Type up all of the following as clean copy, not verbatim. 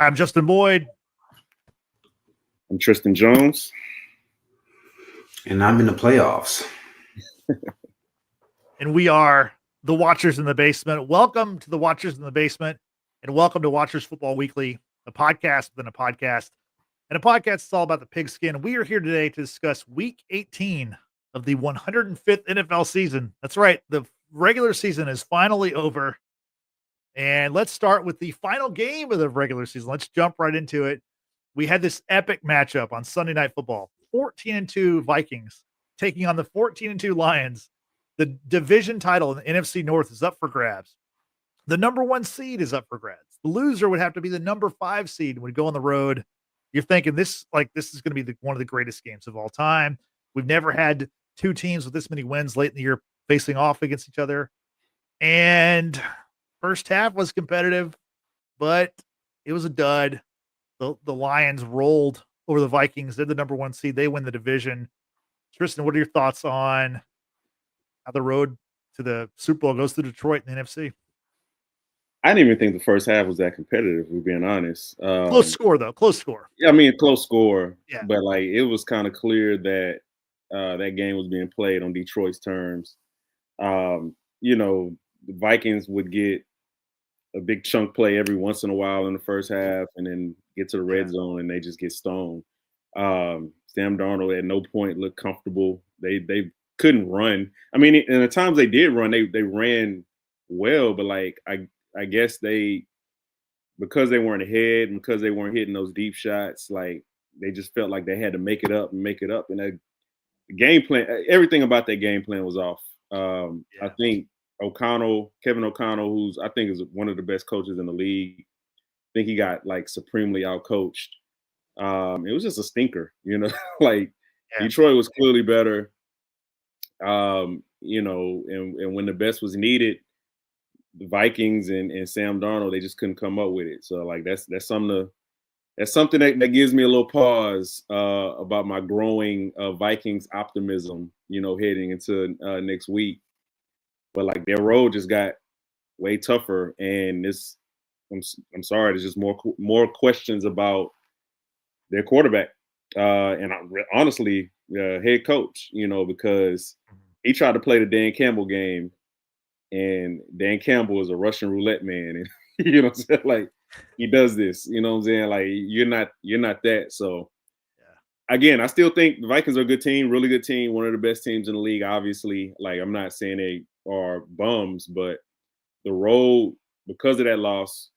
I'm Justin Boyd. I'm Tristan Jones. And I'm in the playoffs. And we are the Watchers in the Basement. Welcome to the Watchers in the Basement, and welcome to Watchers Football Weekly, a podcast within a podcast. And a podcast is all about the pigskin. We are here today to discuss Week 18 of the 105th NFL season. That's right. The regular season is finally over. And let's start with the final game of the regular season. Let's jump right into it. We had this epic matchup on Sunday Night Football. 14-2 Vikings taking on the 14-2 Lions. The division title in the NFC North is up for grabs. The number 1 seed is up for grabs. The loser would have to be the number 5 seed and would go on the road. You're thinking this is going to be one of the greatest games of all time. We've never had 2 teams with this many wins late in the year facing off against each other. And first half was competitive, but it was a dud. The Lions rolled over the Vikings. They're the number 1 seed. They win the division. Tristan, what are your thoughts on how the road to the Super Bowl goes to Detroit in the NFC? I didn't even think the first half was that competitive, if we're being honest. Close score, though. Close score. Yeah, I mean, close score. Yeah. But, it was kind of clear that that game was being played on Detroit's terms. The Vikings would get a big chunk play every once in a while in the first half and then get to the red zone and they just get stoned. Sam Darnold at no point looked comfortable. They couldn't run. I mean, and the times they did run, they ran well, but I guess because they weren't ahead and because they weren't hitting those deep shots, they just felt like they had to make it up. And that game plan, everything about that game plan was off. I think Kevin O'Connell, who's I think is one of the best coaches in the league, I think he got supremely outcoached. It was just a stinker, Detroit was clearly better. And when the best was needed, the Vikings and Sam Darnold, they just couldn't come up with it. So that's something that gives me a little pause about my growing Vikings optimism, heading into next week. But their road just got way tougher, and I'm sorry, there's just more questions about their quarterback and honestly, head coach. Because he tried to play the Dan Campbell game, and Dan Campbell is a Russian roulette man, and you know what I'm saying? He does this. You know what I'm saying? You're not that. So again, I still think the Vikings are a good team, really good team, one of the best teams in the league. Obviously, I'm not saying they are bums, but the road, because of that loss,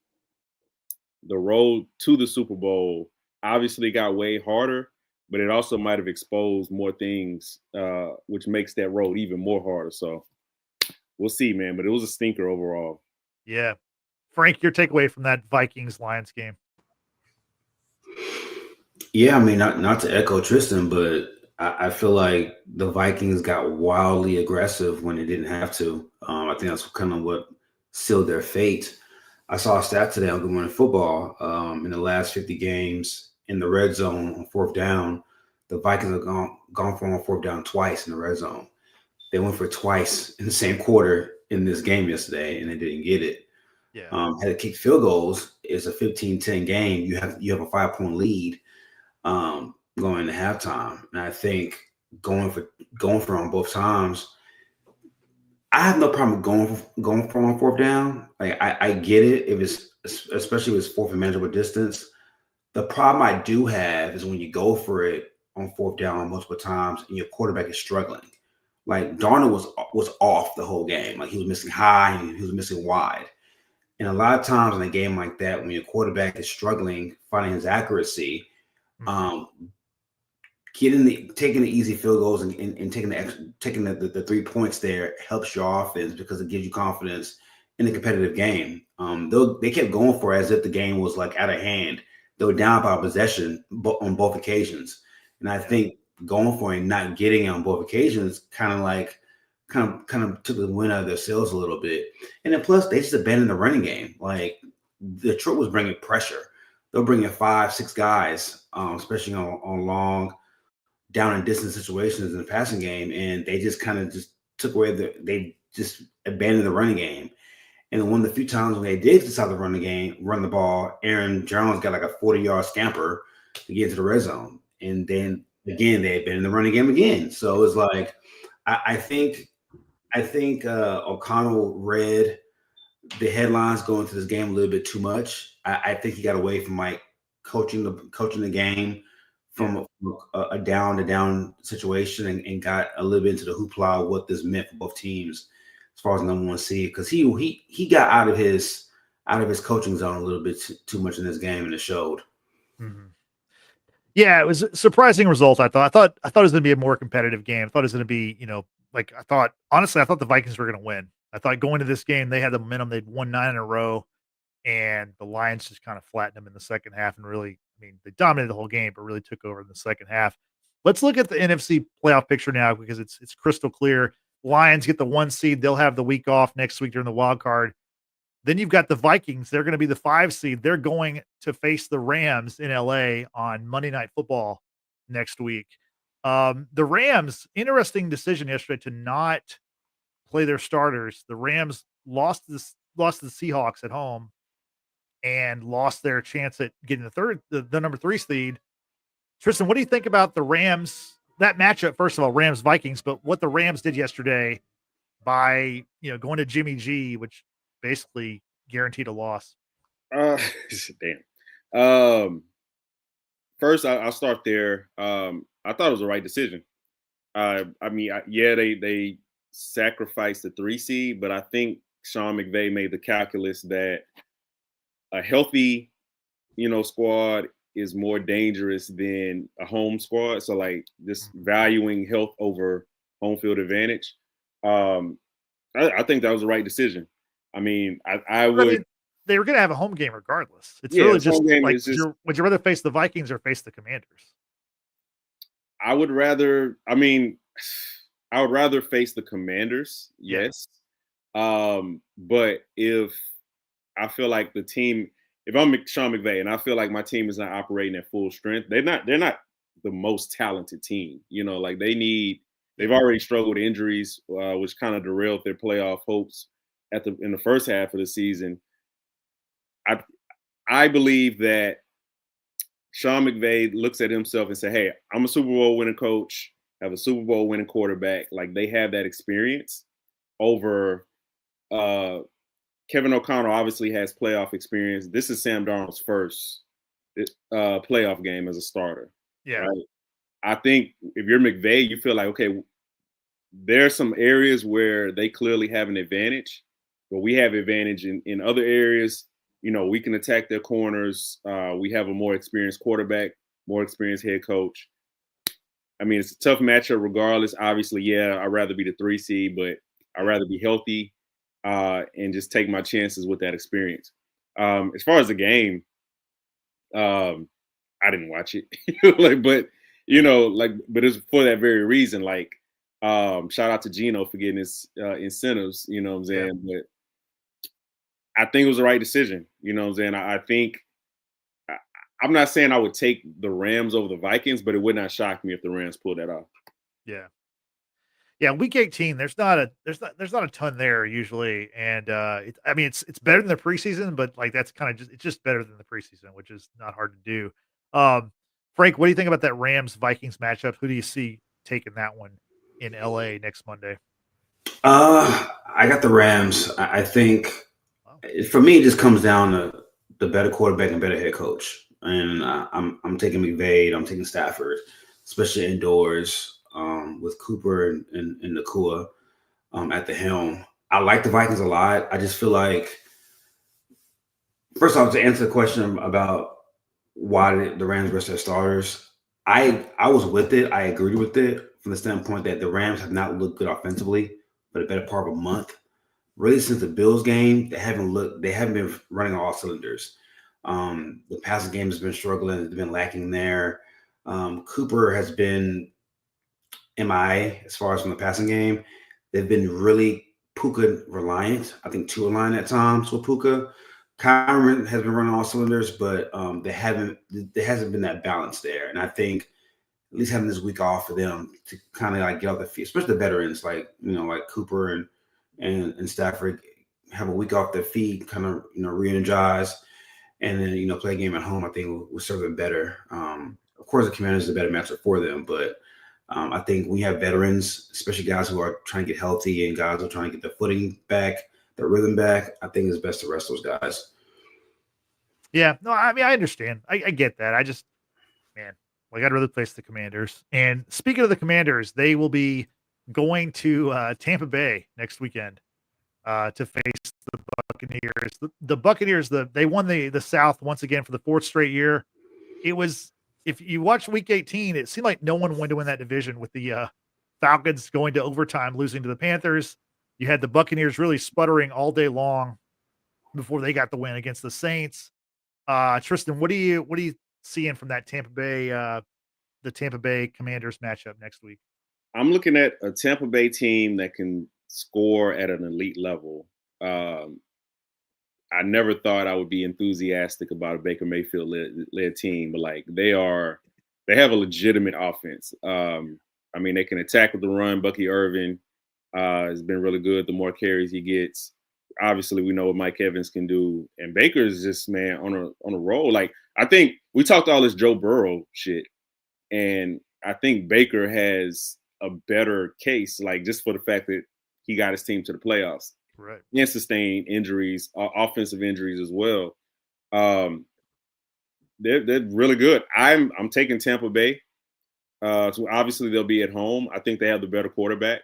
the road to the Super Bowl obviously got way harder, but it also might have exposed more things, which makes that road even more harder. So we'll see, man. But it was a stinker overall. Yeah. Frank, your takeaway from that Vikings-Lions game? Yeah, I mean, not to echo Tristan, but I feel like the Vikings got wildly aggressive when they didn't have to. I think that's kind of what sealed their fate. I saw a stat today on Good Morning Football. In the last 50 games in the red zone on fourth down, the Vikings have gone for on fourth down twice in the red zone. They went for twice in the same quarter in this game yesterday, and they didn't get it. Yeah. Had to kick field goals. It's a 15-10 game. You have a 5-point lead going into halftime, and I think going for on both times. I have no problem going for on fourth down. I get it if it's especially if it's fourth and manageable distance. The problem I do have is when you go for it on fourth down multiple times and your quarterback is struggling. Darnold was off the whole game. He was missing high and he was missing wide. And a lot of times in a game like that, when your quarterback is struggling, finding his accuracy, taking the easy field goals and taking the 3 points there helps your offense because it gives you confidence in the competitive game. They kept going for it as if the game was out of hand. They were down by possession on both occasions, and I think going for it and not getting it on both occasions kind of took the wind out of their sails a little bit. And then plus they just abandoned the running game. Detroit was bringing pressure. They'll bring in 5-6 guys, especially on long down and distance situations in the passing game, and they just kind of just took away they just abandoned the running game. And one of the few times when they did decide to run the ball, Aaron Jones got like a 40-yard scamper to get into the red zone. And then again, they had been in the running game again. So it's like I think O'Connell read the headlines going into this game a little bit too much. I think he got away from like coaching the game from a down to down situation and got a little bit into the hoopla of what this meant for both teams as far as number one seed, because he got out of his coaching zone a little bit too much in this game, and it showed. Mm-hmm. Yeah, it was a surprising result. I thought it was going to be a more competitive game. I thought it was going to be, like honestly, I thought the Vikings were going to win. I thought going to this game, they had the momentum. They'd won 9 in a row, and the Lions just kind of flattened them in the second half and really, they dominated the whole game, but really took over in the second half. Let's look at the NFC playoff picture now because it's crystal clear. Lions get the 1 seed. They'll have the week off next week during the wild card. Then you've got the Vikings. They're going to be the 5 seed. They're going to face the Rams in LA on Monday Night Football next week. The Rams, interesting decision yesterday to not play their starters. The Rams lost to the Seahawks at home and lost their chance at getting the number 3 seed. Tristan, what do you think about the Rams, that matchup? First of all, Rams Vikings, but what the Rams did yesterday by, going to Jimmy G, which basically guaranteed a loss. Damn. First, I'll start there. I thought it was the right decision. They sacrificed the 3 seed, but I think Sean McVay made the calculus that a healthy, squad is more dangerous than a home squad. So like just valuing health over home field advantage. I think that was the right decision. They were going to have a home game regardless. It's really just like, would you rather face the Vikings or face the Commanders? I would rather face the Commanders. Yes. But if I feel like the team, if I'm Sean McVay and I feel like my team is not operating at full strength, they're not the most talented team. They've already struggled with injuries, which kind of derailed their playoff hopes in the first half of the season. I believe that Sean McVay looks at himself and say, hey, I'm a Super Bowl winning coach, have a Super Bowl winning quarterback. Like they have that experience over Kevin O'Connell obviously has playoff experience. This is Sam Darnold's first playoff game as a starter. Yeah. Right? I think if you're McVay, you feel like, okay, there are some areas where they clearly have an advantage, but we have advantage in other areas. We can attack their corners. We have a more experienced quarterback, more experienced head coach. It's a tough matchup regardless. Obviously, I'd rather be the 3 seed, but I'd rather be healthy and just take my chances with that experience. As far as the game, I didn't watch it, but it's for that very reason. Like, shout out to Gino for getting his incentives. You know what I'm saying? Yeah. But I think it was the right decision. You know what I'm saying? I think I'm not saying I would take the Rams over the Vikings, but it would not shock me if the Rams pulled that off. Yeah. Yeah, week 18, there's not a ton there usually, and it's better than the preseason, but like that's kind of it's just better than the preseason, which is not hard to do. Frank, what do you think about that Rams Vikings matchup? Who do you see taking that one in LA next Monday? I got the Rams. I think for me it just comes down to the better quarterback and better head coach, and I'm taking McVay. I'm taking Stafford, especially indoors. With Cooper and Nakua at the helm. I like the Vikings a lot. I just feel like, first off, to answer the question about why the Rams rest their starters, I was with it. I agreed with it from the standpoint that the Rams have not looked good offensively for the better part of a month. Really, since the Bills game, they haven't been running on all cylinders. The passing game has been struggling. It's been lacking there. Cooper has been MIA as far as from the passing game. They've been really Puka reliant. I think too reliant at times with Puka. Kyron has been running all cylinders, but there hasn't been that balance there. And I think at least having this week off for them to kind of like get off the field, especially the veterans like Cooper and Stafford, have a week off their feet, kind of re-energize, and then play a game at home. I think will serve them better. Of course, the Commanders is a better matchup for them, but I think we have veterans, especially guys who are trying to get healthy and guys who are trying to get their footing back, their rhythm back. I think it's best to rest those guys. Yeah, no, I mean, I understand. I get that. I just, man, like I'd rather place the Commanders. And speaking of the Commanders, they will be going to Tampa Bay next weekend to face the Buccaneers. The Buccaneers, they won the South once again for the fourth straight year. It was, if you watch Week 18, it seemed like no one wanted to win that division with the Falcons going to overtime, losing to the Panthers. You had the Buccaneers really sputtering all day long before they got the win against the Saints. Tristan, what are you seeing from that the Tampa Bay Commanders matchup next week? I'm looking at a Tampa Bay team that can score at an elite level. I never thought I would be enthusiastic about a Baker Mayfield led team, but like they have a legitimate offense. I mean, they can attack with the run. Bucky Irvin has been really good. The more carries he gets, obviously we know what Mike Evans can do, and Baker's just, man, on a roll. Like, I think we talked all this Joe Burrow shit, and I think Baker has a better case, like just for the fact that he got his team to the playoffs. Right. And sustained injuries, offensive injuries as well. They're really good. I'm taking Tampa Bay. So obviously they'll be at home. I think they have the better quarterback.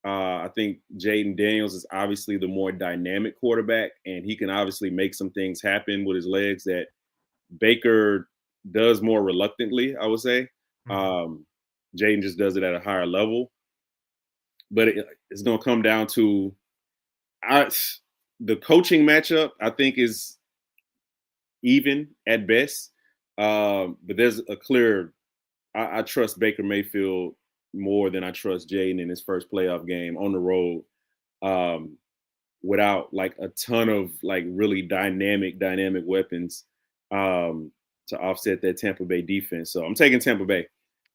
I think Jaden Daniels is obviously the more dynamic quarterback, and he can obviously make some things happen with his legs that Baker does more reluctantly, I would say. Jaden just does it at a higher level. But it's going to come down to the coaching matchup, I think, is even at best. But there's a clear, I trust Baker Mayfield more than I trust Jaden in his first playoff game on the road, without like a ton of like really dynamic weapons to offset that Tampa Bay defense. So I'm taking Tampa Bay.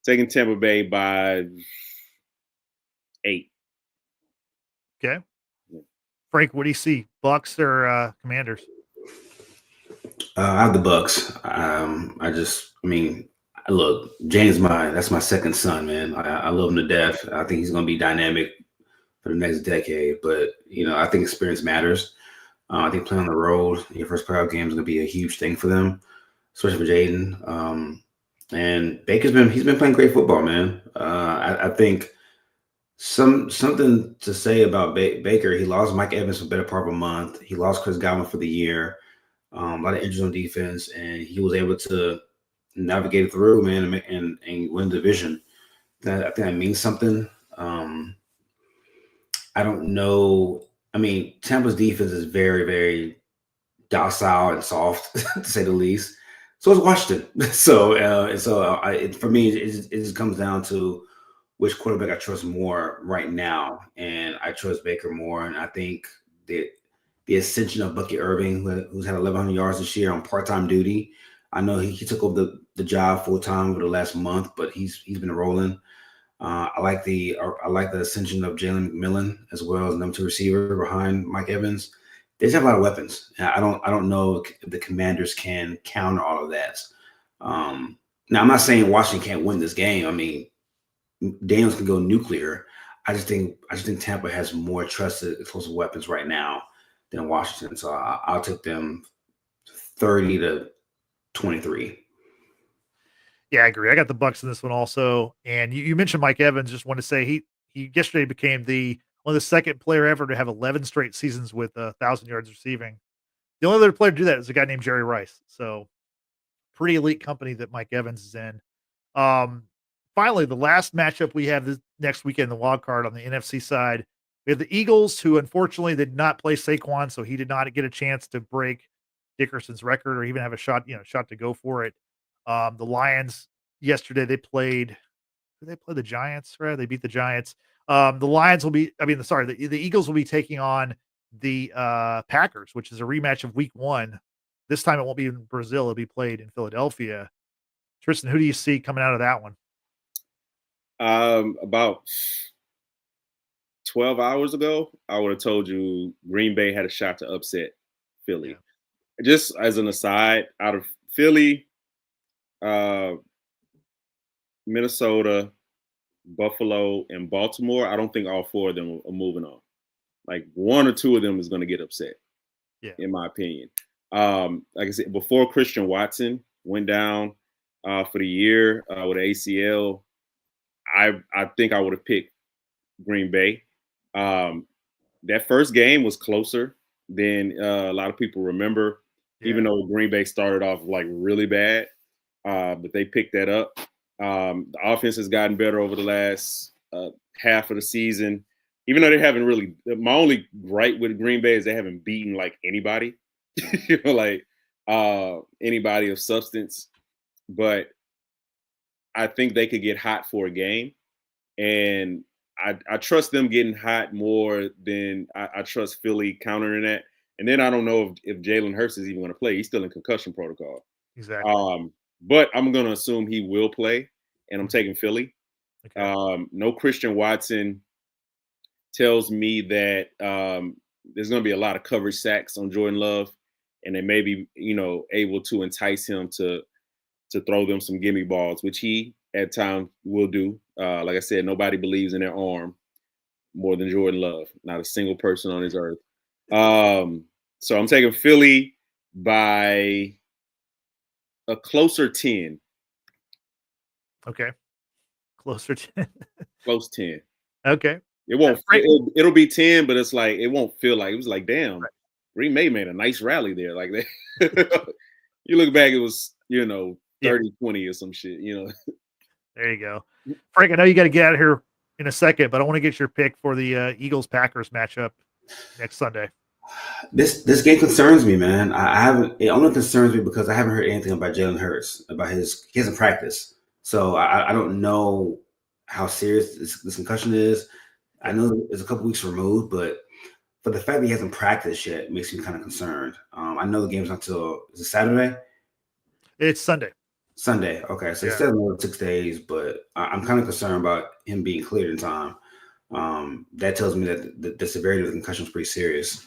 Taking Tampa Bay by 8. Okay. Frank, what do you see? Bucks or Commanders? I have the Bucks. Look, James, that's my second son, man. I love him to death. I think he's going to be dynamic for the next decade. But I think experience matters. I think playing on the road, your first playoff game is going to be a huge thing for them, especially for Jaden. And Baker's been playing great football, man. I think something to say about Baker. He lost Mike Evans for the better part of a month. He lost Chris Godwin for the year. A lot of injuries on defense, and he was able to navigate it through, man, and win the division. I think that means something. I don't know. I mean, Tampa's defense is very, very docile and soft, to say the least. So is Washington. For me, it just comes down to which quarterback I trust more right now, and I trust Baker more. And I think that the ascension of Bucky Irving, who's had 1,100 yards this year on part-time duty. I know he took over the job full-time over the last month, but he's been rolling. I like the ascension of Jalen McMillan as well as number 2 receiver behind Mike Evans. They just have a lot of weapons. I don't know if the Commanders can counter all of that. Now, I'm not saying Washington can't win this game. I mean, Daniels can go nuclear. I just think Tampa has more trusted explosive weapons right now than Washington. So I'll take them 30-23. Yeah, I agree. I got the Bucks in this one also. And you mentioned Mike Evans. Just want to say he yesterday became one of the second player ever to have 11 straight seasons with 1,000 yards receiving. The only other player to do that is a guy named Jerry Rice. So pretty elite company that Mike Evans is in. Finally, the last matchup we have this next weekend, the wild card on the NFC side, we have the Eagles, who unfortunately did not play Saquon, so he did not get a chance to break Dickerson's record or even have a shot to go for it. The Lions yesterday, they played the Giants, right? They beat the Giants. The Lions will be, the Eagles will be taking on the Packers, which is a rematch of week 1. This time it won't be in Brazil. It'll be played in Philadelphia. Tristan, who do you see coming out of that one? About 12 hours ago, I would have told you Green Bay had a shot to upset Philly. Yeah. Just as an aside, out of Philly, uh, Minnesota, Buffalo, and Baltimore, I don't think all four of them are moving on. Like one or two of them is going to get upset, in my opinion. Like I said, before Christian Watson went down for the year with ACL, I think I would have picked Green Bay. That first game was closer than a lot of people remember, even though Green Bay started off like really bad, but they picked that up. The offense has gotten better over the last half of the season, even though they haven't really. My only gripe with Green Bay is they haven't beaten like anybody, like anybody of substance. But I think they could get hot for a game, and I trust them getting hot more than I trust Philly countering that. And then I don't know if Jalen Hurts is even going to play. He's still in concussion protocol. Exactly. But I'm going to assume he will play, and I'm taking Philly. Okay. No Christian Watson tells me that there's going to be a lot of coverage sacks on Jordan Love, and they may be, able to entice him to throw them some gimme balls, which he at times will do. Like I said, nobody believes in their arm more than Jordan Love. Not a single person on this earth. So I'm taking Philly by a closer 10. Okay. Closer to Close 10. Okay. It won't. It'll be 10, but it's like it won't feel like it was like damn. Right. Green Bay made a nice rally there. Like that. You look back, it was 30-20 or some shit. There you go, Frank. I know you got to get out of here in a second, but I want to get your pick for the Eagles Packers matchup next Sunday. This game concerns me, man. I haven't. It only concerns me because I haven't heard anything about Jalen Hurts, about he hasn't practiced, so I don't know how serious this concussion is. I know it's a couple weeks removed, but for the fact that he hasn't practiced yet makes me kind of concerned. I know the game's not till, is it Saturday? It's Sunday. Sunday. Okay, so it's still another 6 days, but I'm kind of concerned about him being cleared in time. That tells me that the severity of the concussion is pretty serious.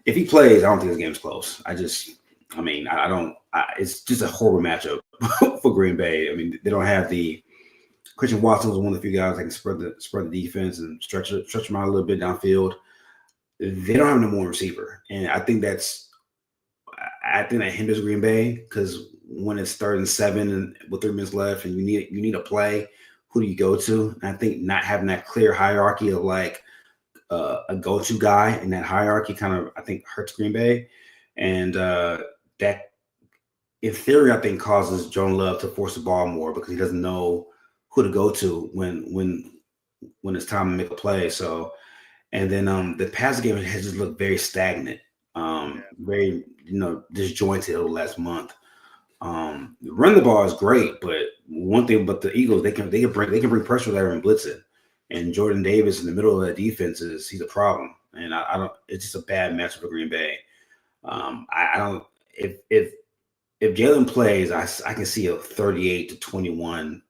If he plays, I don't think this game's close. I don't. It's just a horrible matchup for Green Bay. I mean, they don't have the Christian Watson was one of the few guys that can spread the defense and stretch them out a little bit downfield. They don't have no more receiver, and I think that hinders Green Bay because when it's 3rd and 7 and with 3 minutes left, and you need a play, who do you go to? And I think not having that clear hierarchy of like a go-to guy in that hierarchy kind of I think hurts Green Bay, and that in theory I think causes Jordan Love to force the ball more because he doesn't know who to go to when it's time to make a play. So, and then the pass game has just looked very stagnant, very disjointed over the last month. Run the ball is great, but one thing about the Eagles, they can bring pressure there and blitz it. And Jordan Davis in the middle of that defense he's a problem. And I don't. It's just a bad matchup for Green Bay. I don't. If Jalen plays, I can see a 38-21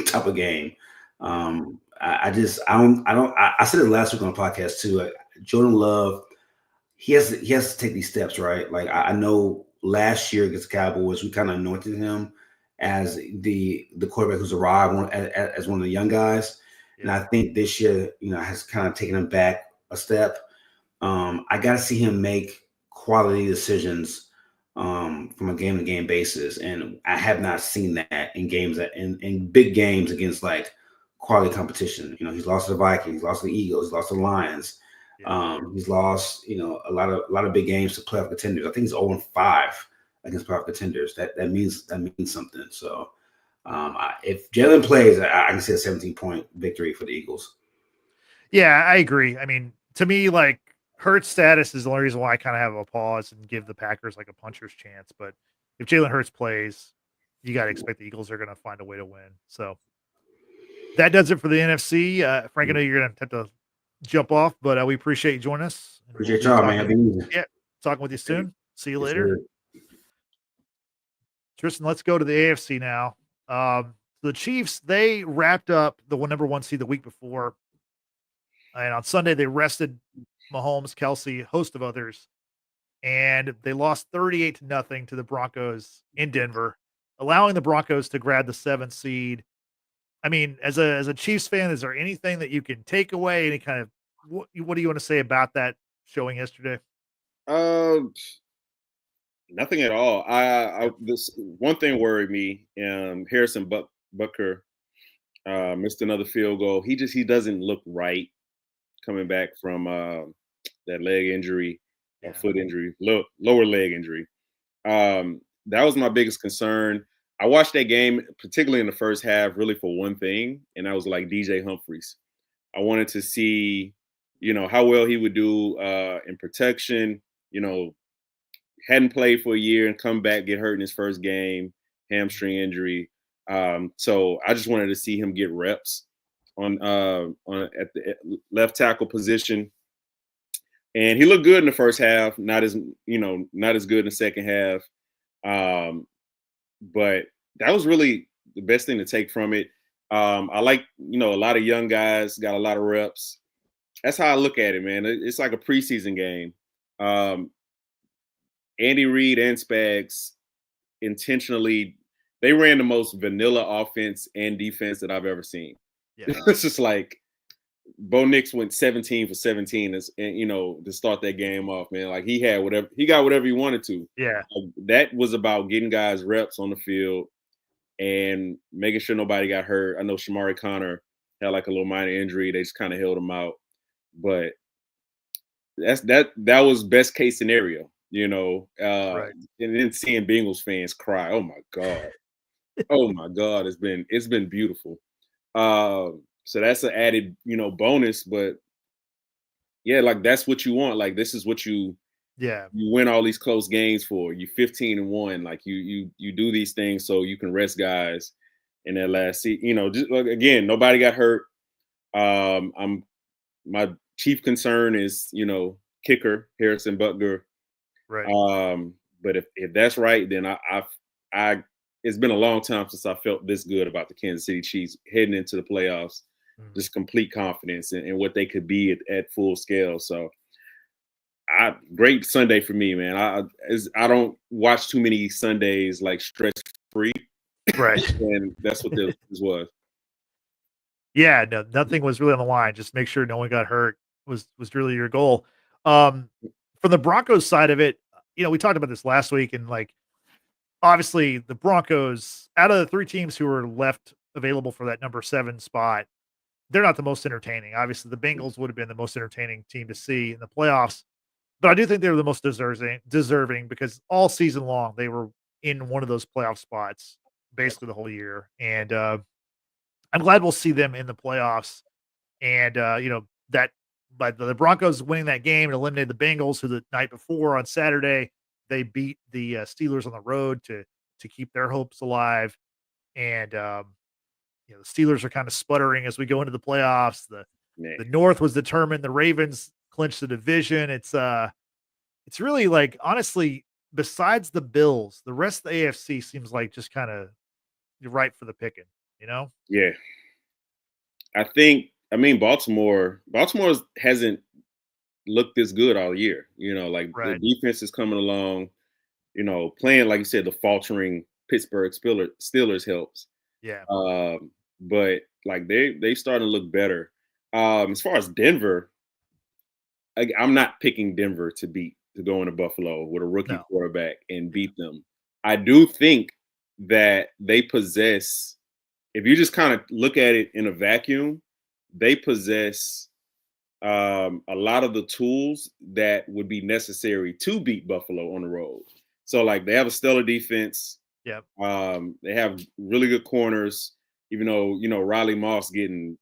type of game. I said it last week on the podcast too. Like, Jordan Love, he has to take these steps, right? Like I know last year against the Cowboys, we kind of anointed him as the quarterback who's arrived as one of the young guys. And I think this year, has kind of taken him back a step. I got to see him make quality decisions from a game-to-game basis, and I have not seen that in games in big games against like quality competition. He's lost to the Vikings, he's lost to the Eagles, he's lost to the Lions. He's lost, a lot of big games to playoff contenders. I think he's 0-5 against playoff contenders. That means something. So. If Jalen plays, I can see a 17-point victory for the Eagles. Yeah, I agree. I mean, to me, like Hurts' status is the only reason why I kind of have a pause and give the Packers like a puncher's chance. But if Jalen Hurts plays, you got to expect the Eagles are going to find a way to win. So that does it for the NFC. Frank, I know you're going to have to jump off, but we appreciate you joining us. Appreciate y'all, man. Yeah, talking with you soon. See you Yes, later. sir. Tristan, let's go to the AFC now. The Chiefs, they wrapped up the number 1 seed the week before. And on Sunday, they rested Mahomes, Kelsey, a host of others, and they lost 38-0 to the Broncos in Denver, allowing the Broncos to grab the 7th seed. I mean, as a Chiefs fan, is there anything that you can take away? Any kind of what do you want to say about that showing yesterday? Um, Nothing at all. Yeah, This one thing worried me. Harrison Butker missed another field goal. He doesn't look right coming back from that leg injury or yeah, foot injury, lower leg injury. That was my biggest concern. I watched that game, particularly in the first half, really for one thing, and that was like DJ Humphries. I wanted to see, how well he would do in protection. You know, hadn't played for a year and come back, get hurt in his first game, hamstring injury. So I just wanted to see him get reps on at the left tackle position, and he looked good in the first half. Not as good in the second half. Um, but that was really the best thing to take from it. I like, a lot of young guys got a lot of reps. That's how I look at it, man. It's like a preseason game. Um, Andy Reid and Spags intentionally they ran the most vanilla offense and defense that I've ever seen. yeah, It's just like Bo Nix went 17 for 17 to start that game off, man. Like he got whatever he wanted to. yeah. That was about getting guys reps on the field and making sure nobody got hurt. I know Shamari Connor had like a little minor injury. They just kind of held him out. But that was best case scenario, Right. and then seeing Bengals fans cry. Oh my God. Oh my God. It's been beautiful. So that's an added, bonus. But yeah, like that's what you want. Like this is what Yeah, you win all these close games for. You 15-1. Like you do these things so you can rest guys in that last seat. Just like again, nobody got hurt. I'm my chief concern is, kicker Harrison Butker. right. But if that's right, then I it's been a long time since I felt this good about the Kansas City Chiefs heading into the playoffs. Mhm. Just complete confidence in what they could be at full scale. So great Sunday for me, man. I don't watch too many Sundays like stress free, Right. and that's what this was. Yeah, no, nothing was really on the line. Just make sure no one got hurt was really your goal. Um, from the Broncos side of it, we talked about this last week, and like obviously the Broncos, out of the 3 teams who were left available for that number 7 spot, they're not the most entertaining. Obviously, the Bengals would have been the most entertaining team to see in the playoffs, but I do think they were the most deserving because all season long they were in one of those playoff spots basically the whole year, and I'm glad we'll see them in the playoffs. And that by the Broncos winning that game and eliminated the Bengals, who the night before on Saturday they beat the Steelers on the road to keep their hopes alive. And the Steelers are kind of sputtering as we go into the playoffs. The Man. North was determined. The Ravens clinched the division. It's really like honestly, besides the Bills, the rest of the AFC seems like just kind of ripe for the picking. You know? Yeah. Baltimore hasn't looked this good all year. Like the Right. defense is coming along, playing, like you said, the faltering Pittsburgh Steelers helps. Yeah. But like they starting to look better. As far as Denver, I'm not picking Denver to go into Buffalo with a rookie No. quarterback and beat them. I do think that they possess, if you just kind of look at it in a vacuum, they possess a lot of the tools that would be necessary to beat Buffalo on the road. So like they have a stellar defense. Yep. They have really good corners, even though, Riley Moss getting,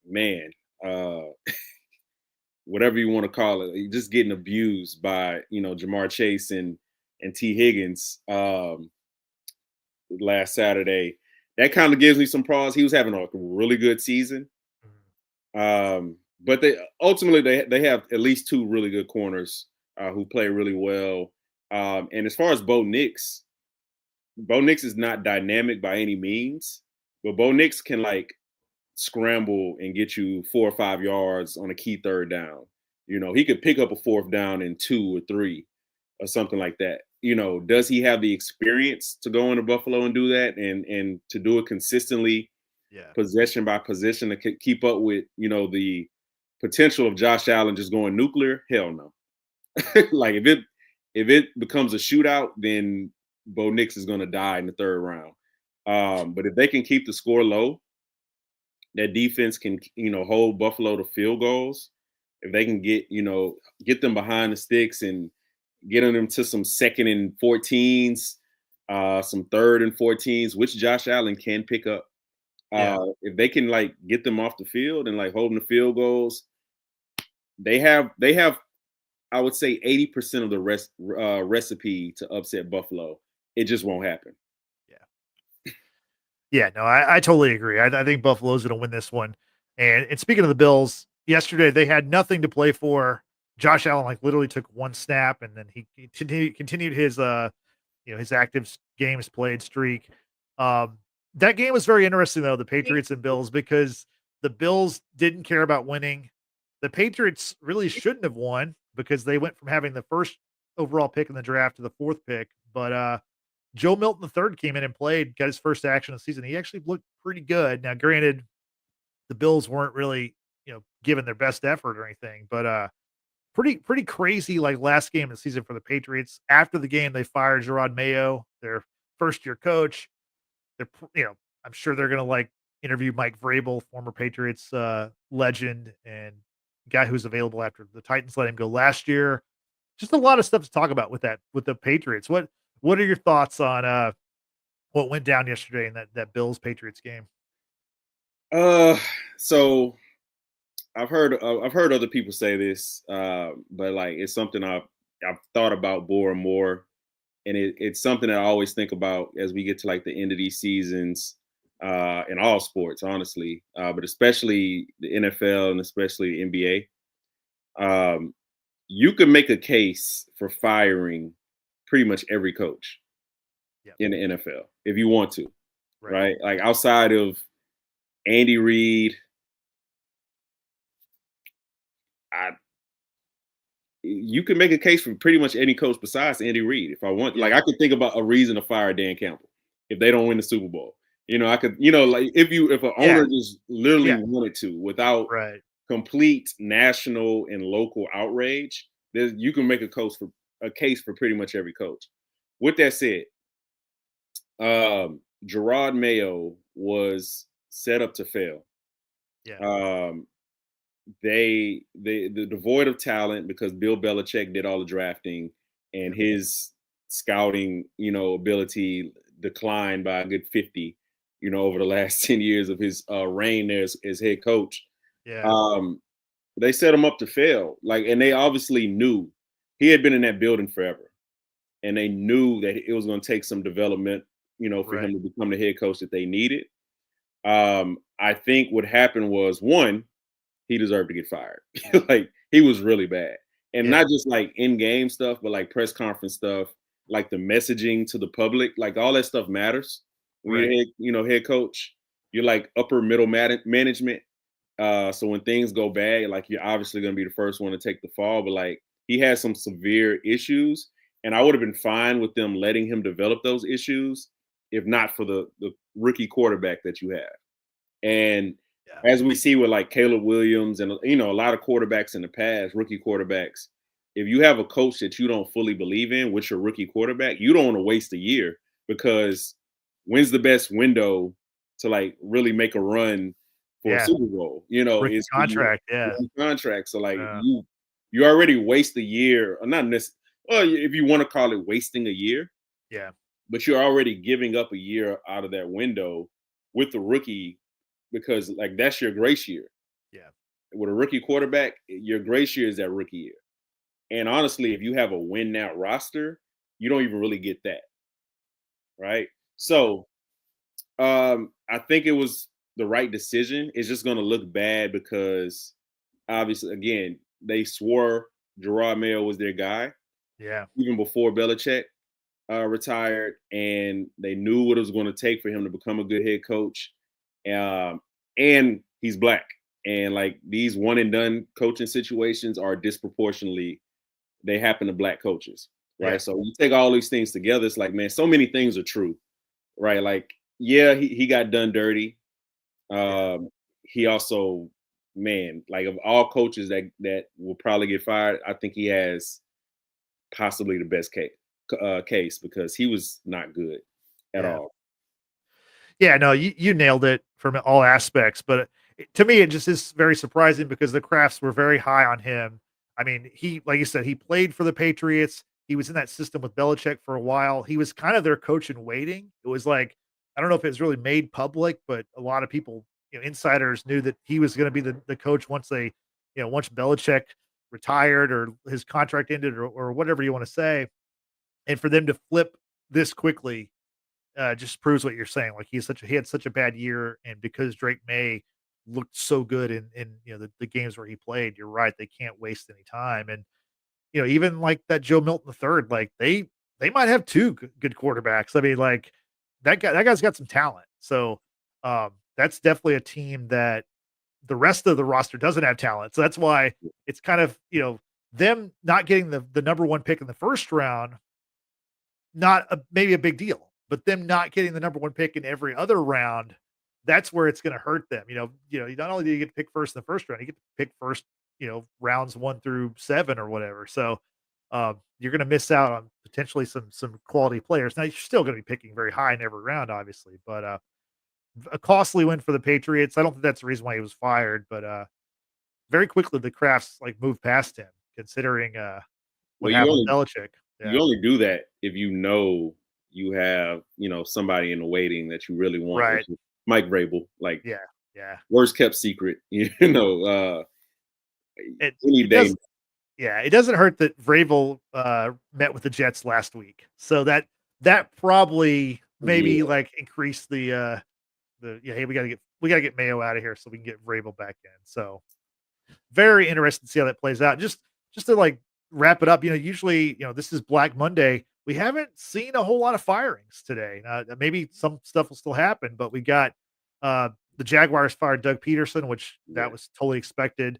man, uh, whatever you want to call it, just getting abused by, Jamar Chase and T. Higgins last Saturday. That kind of gives me some pause. He was having a really good season. But they have at least 2 really good corners who play really well. And as far as Bo Nix is not dynamic by any means, but Bo Nix can like scramble and get you 4 or 5 yards on a key third down. He could pick up a fourth down in 2 or 3 or something like that. Does he have the experience to go into Buffalo and do that and to do it consistently, possession by possession, to keep up with, the potential of Josh Allen just going nuclear? Hell no. Like if it becomes a shootout, then Bo Nix is going to die in the third round. But if they can keep the score low, that defense can, hold Buffalo to field goals. If they can get them behind the sticks and getting them to some 2nd and 14s, some 3rd and 14s, which Josh Allen can pick up. If they can get them off the field and hold them to field goals, they have I would say 80% of the recipe to upset Buffalo. It just won't happen. Yeah, no, I totally agree. I think Buffalo's going to win this one. And speaking of the Bills, yesterday they had nothing to play for. Josh Allen literally took one snap, and then he continued his his active games played streak. That game was very interesting though, the Patriots and Bills, because the Bills didn't care about winning. The Patriots really shouldn't have won because they went from having the first overall pick in the draft to the 4th pick. But Joe Milton III came in and played, got his first action of the season. He actually looked pretty good. Now, granted, the Bills weren't really, giving their best effort or anything, but pretty crazy last game of the season for the Patriots. After the game, they fired Gerard Mayo, their first-year coach. They're, I'm sure they're going to interview Mike Vrabel, former Patriots legend and guy who's available after the Titans let him go last year. Just a lot of stuff to talk about with the Patriots. What are your thoughts on what went down yesterday in that Bills Patriots game? So I've heard other people say this, but it's something I've thought about more and more, and it's something that I always think about as we get to the end of these seasons, in all sports, honestly, but especially the NFL and especially the NBA. You can make a case for firing pretty much every coach in the NFL if you want to, right? Outside of Andy Reid, you can make a case for pretty much any coach besides Andy Reid. If I want, I could think about a reason to fire Dan Campbell if they don't win the Super Bowl. I could, if an owner just literally wanted to without complete national and local outrage, you can make a case for pretty much every coach. With that said, Gerard Mayo was set up to fail. They devoid of talent because Bill Belichick did all the drafting, and his scouting, ability declined by a good 50, over the last 10 years of his reign there as head coach. They set him up to fail. And they obviously knew he had been in that building forever, and they knew that it was going to take some development, for him to become the head coach that they needed. I think what happened was, one, he deserved to get fired. He was really bad. And not just in-game stuff, but press conference stuff, the messaging to the public, all that stuff matters. When you're head coach, you're upper middle management. So when things go bad, you're obviously going to be the first one to take the fall. But he had some severe issues, and I would have been fine with them letting him develop those issues if not for the rookie quarterback that you have. And as we see with Caleb Williams and a lot of quarterbacks in the past, rookie quarterbacks, if you have a coach that you don't fully believe in with your rookie quarterback, you don't want to waste a year, because when's the best window to really make a run for a Super Bowl? Rookie It's contract, contract. So you already waste a year, or not necessarily. Well, if you want to call it wasting a year, but you're already giving up a year out of that window with the rookie, because that's your grace year. With a rookie quarterback, your grace year is that rookie year. And honestly, if you have a win now roster, you don't even really get that. Right. So I think it was the right decision. It's just going to look bad because obviously, again, they swore Gerard Mayo was their guy. Even before Belichick retired, and they knew what it was going to take for him to become a good head coach. And he's black. And like these one and done coaching situations are disproportionately, they happen to black coaches, right? Yeah. So you take all these things together, it's like, man, so many things are true, right? Like, yeah, he got done dirty. He also, man, like of all coaches that will probably get fired, I think he has possibly the best case because he was not good at Yeah. all. Yeah, no, you nailed it from all aspects, but to me, it just is very surprising because the Crafts were very high on him. I mean, he, like you said, he played for the Patriots. He was in that system with Belichick for a while. He was kind of their coach in waiting. It was like, I don't know if it was really made public, but a lot of people, insiders knew that he was going to be the coach once once Belichick retired or his contract ended or whatever you want to say. And for them to flip this quickly just proves what you're saying. Like he had such a bad year, and because Drake May looked so good in the games where he played, you're right. They can't waste any time. And even like that Joe Milton the third, like they might have two good quarterbacks. I mean, like that guy's got some talent. So that's definitely a team that the rest of the roster doesn't have talent. So that's why it's kind of them not getting the number one pick in the first round, maybe a big deal, but them not getting the number one pick in every other round, that's where it's going to hurt them. Not only do you get to pick first in the first round, you get to pick first, rounds 1 through 7 or whatever. So you're going to miss out on potentially some quality players. Now you're still going to be picking very high in every round, obviously, but a costly win for the Patriots. I don't think that's the reason why he was fired, but very quickly the Crafts like moved past him, considering what Well, happened with Belichick. you only do that if you have somebody in the waiting that you really want, Right. which is Mike Vrabel, like Yeah. worst kept secret. It Any it day. does it doesn't hurt that Vrabel, met with the Jets last week. So that probably maybe, Yeah. like, increased "Hey, we gotta get Mayo out of here so we can get Vrabel back in." So, very interested to see how that plays out. Just to, like, wrap it up, usually, this is Black Monday. We haven't seen a whole lot of firings today. Maybe some stuff will still happen, but we got, the Jaguars fired Doug Peterson, which Yeah. that was totally expected.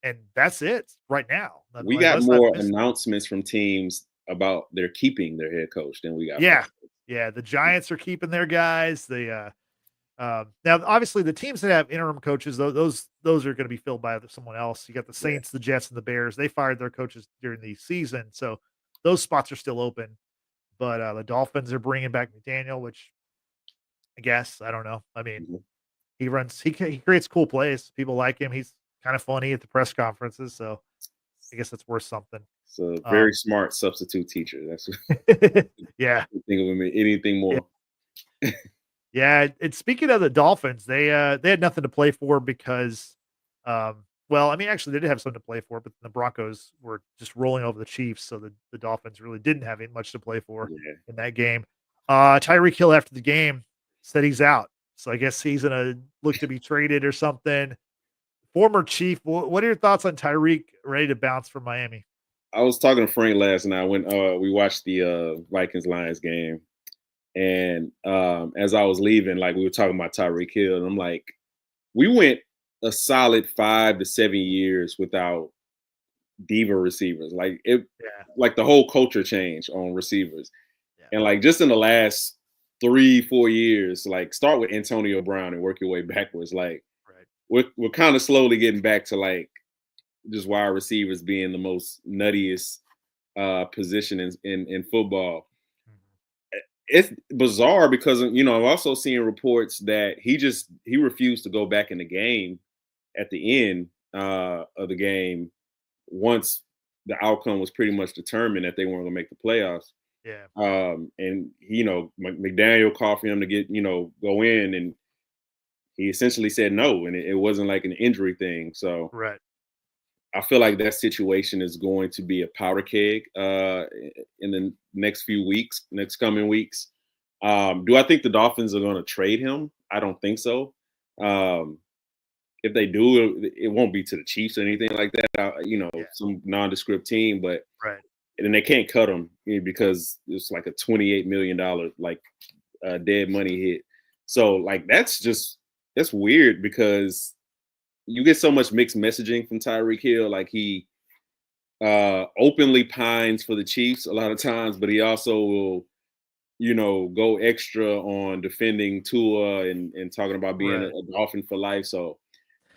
And that's it right now. We got Unless I've more missed. announcements from teams about they're keeping their head coach than we got. Yeah. Yeah, the Giants are keeping their guys. Now obviously the teams that have interim coaches, those are gonna be filled by someone else. You got the Saints, the Jets, and the Bears. They fired their coaches during the season, so those spots are still open. But, the Dolphins are bringing back McDaniel, which I guess, I don't know. I mean, Mhm. he creates cool plays. People like him. He's kind of funny at the press conferences, so I guess that's worth something. It's a very smart substitute teacher. That's Yeah. think of him anything more. Yeah, and speaking of the Dolphins, they had nothing to play for because, well, I mean, actually, they did have something to play for, but the Broncos were just rolling over the Chiefs, so the Dolphins really didn't have much to play for Yeah. in that game. Tyreek Hill after the game said he's out, so I guess he's gonna look to be traded or something. Former Chief, what are your thoughts on Tyreek ready to bounce from Miami? I was talking to Frank last night when we watched the Vikings Lions game. And as I was leaving, like we were talking about Tyreek Hill, and I'm like, we went a solid 5 to 7 years without diva receivers. Like Yeah, like the whole culture changed on receivers. yeah, And like just in the last 3-4 years, like start with Antonio Brown and work your way backwards. Like right. we're kind of slowly getting back to like just wide receivers being the most nuttiest position in football. Mhm. It's bizarre because I'm also seeing reports that he refused to go back in the game at the end of the game once the outcome was pretty much determined that they weren't going to make the playoffs. Yeah, And McDaniel called for him to go in, and he essentially said no, and it wasn't like an injury thing. So right. I feel like that situation is going to be a powder keg in the next coming weeks. Do I think the Dolphins are going to trade him? I don't think so. If they do, it won't be to the Chiefs or anything like that. Yeah, Some nondescript team, but right. and they can't cut him because it's like a $28 million like dead money hit. So like that's that's weird because you get so much mixed messaging from Tyreek Hill. Like he openly pines for the Chiefs a lot of times, but he also will, go extra on defending Tua and talking about being Right. a Dolphin for life. So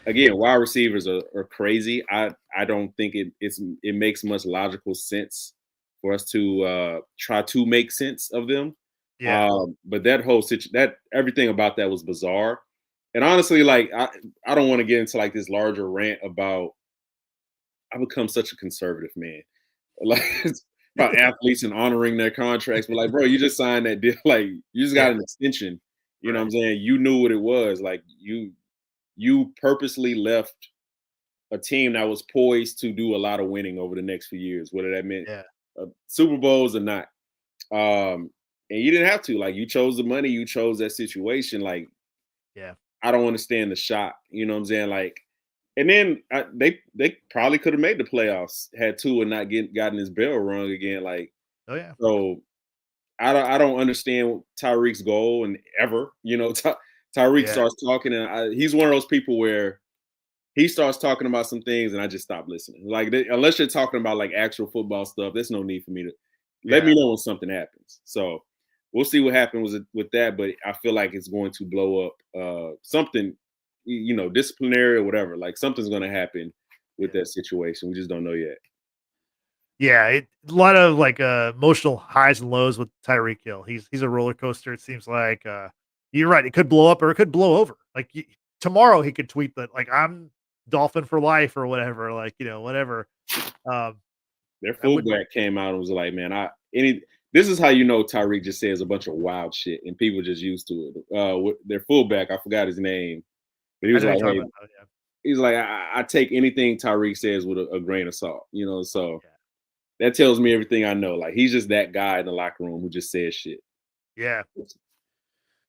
again, wide receivers are crazy. I don't think it makes much logical sense for us to try to make sense of them. Yeah. But that whole that everything about that was bizarre. And honestly, like I don't want to get into like this larger rant about I become such a conservative man. Like it's about athletes and honoring their contracts. But like, bro, you just signed that deal. Like you just got Yeah. an extension. You know what Right. I'm saying? You knew what it was. Like you purposely left a team that was poised to do a lot of winning over the next few years, whether that meant Yeah. Super Bowls or not. And you didn't have to. Like you chose the money, you chose that situation. Like Yeah. I don't understand the shot. You know what I'm saying? Like, and then they probably could have made the playoffs had Tua not gotten his bell rung again. Like Oh yeah. so, I don't understand Tyreek's goal and ever. Tyreek Yeah. starts talking and he's one of those people where he starts talking about some things and I just stop listening. Like unless you're talking about like actual football stuff, there's no need for me to let Yeah. me know when something happens. So we'll see what happens with that, but I feel like it's going to blow up something, disciplinary or whatever. Like something's going to happen with Yeah. that situation. We just don't know yet. Yeah, a lot of like emotional highs and lows with Tyreek Hill. He's a roller coaster. It seems like you're right. It could blow up or it could blow over. Like tomorrow, he could tweet that like I'm Dolphin for life or whatever. Like whatever. Um, Their I wouldn't. fullback came out and was like, "Man, this is how you know Tyreek just says a bunch of wild shit and people just used to it." Their fullback, I forgot his name, but he I was know you're like, talking "Hey." about. Oh, yeah, He's like, I take anything Tyreek says with a grain of salt, so yeah, that tells me everything I know. Like he's just that guy in the locker room who just says shit. yeah.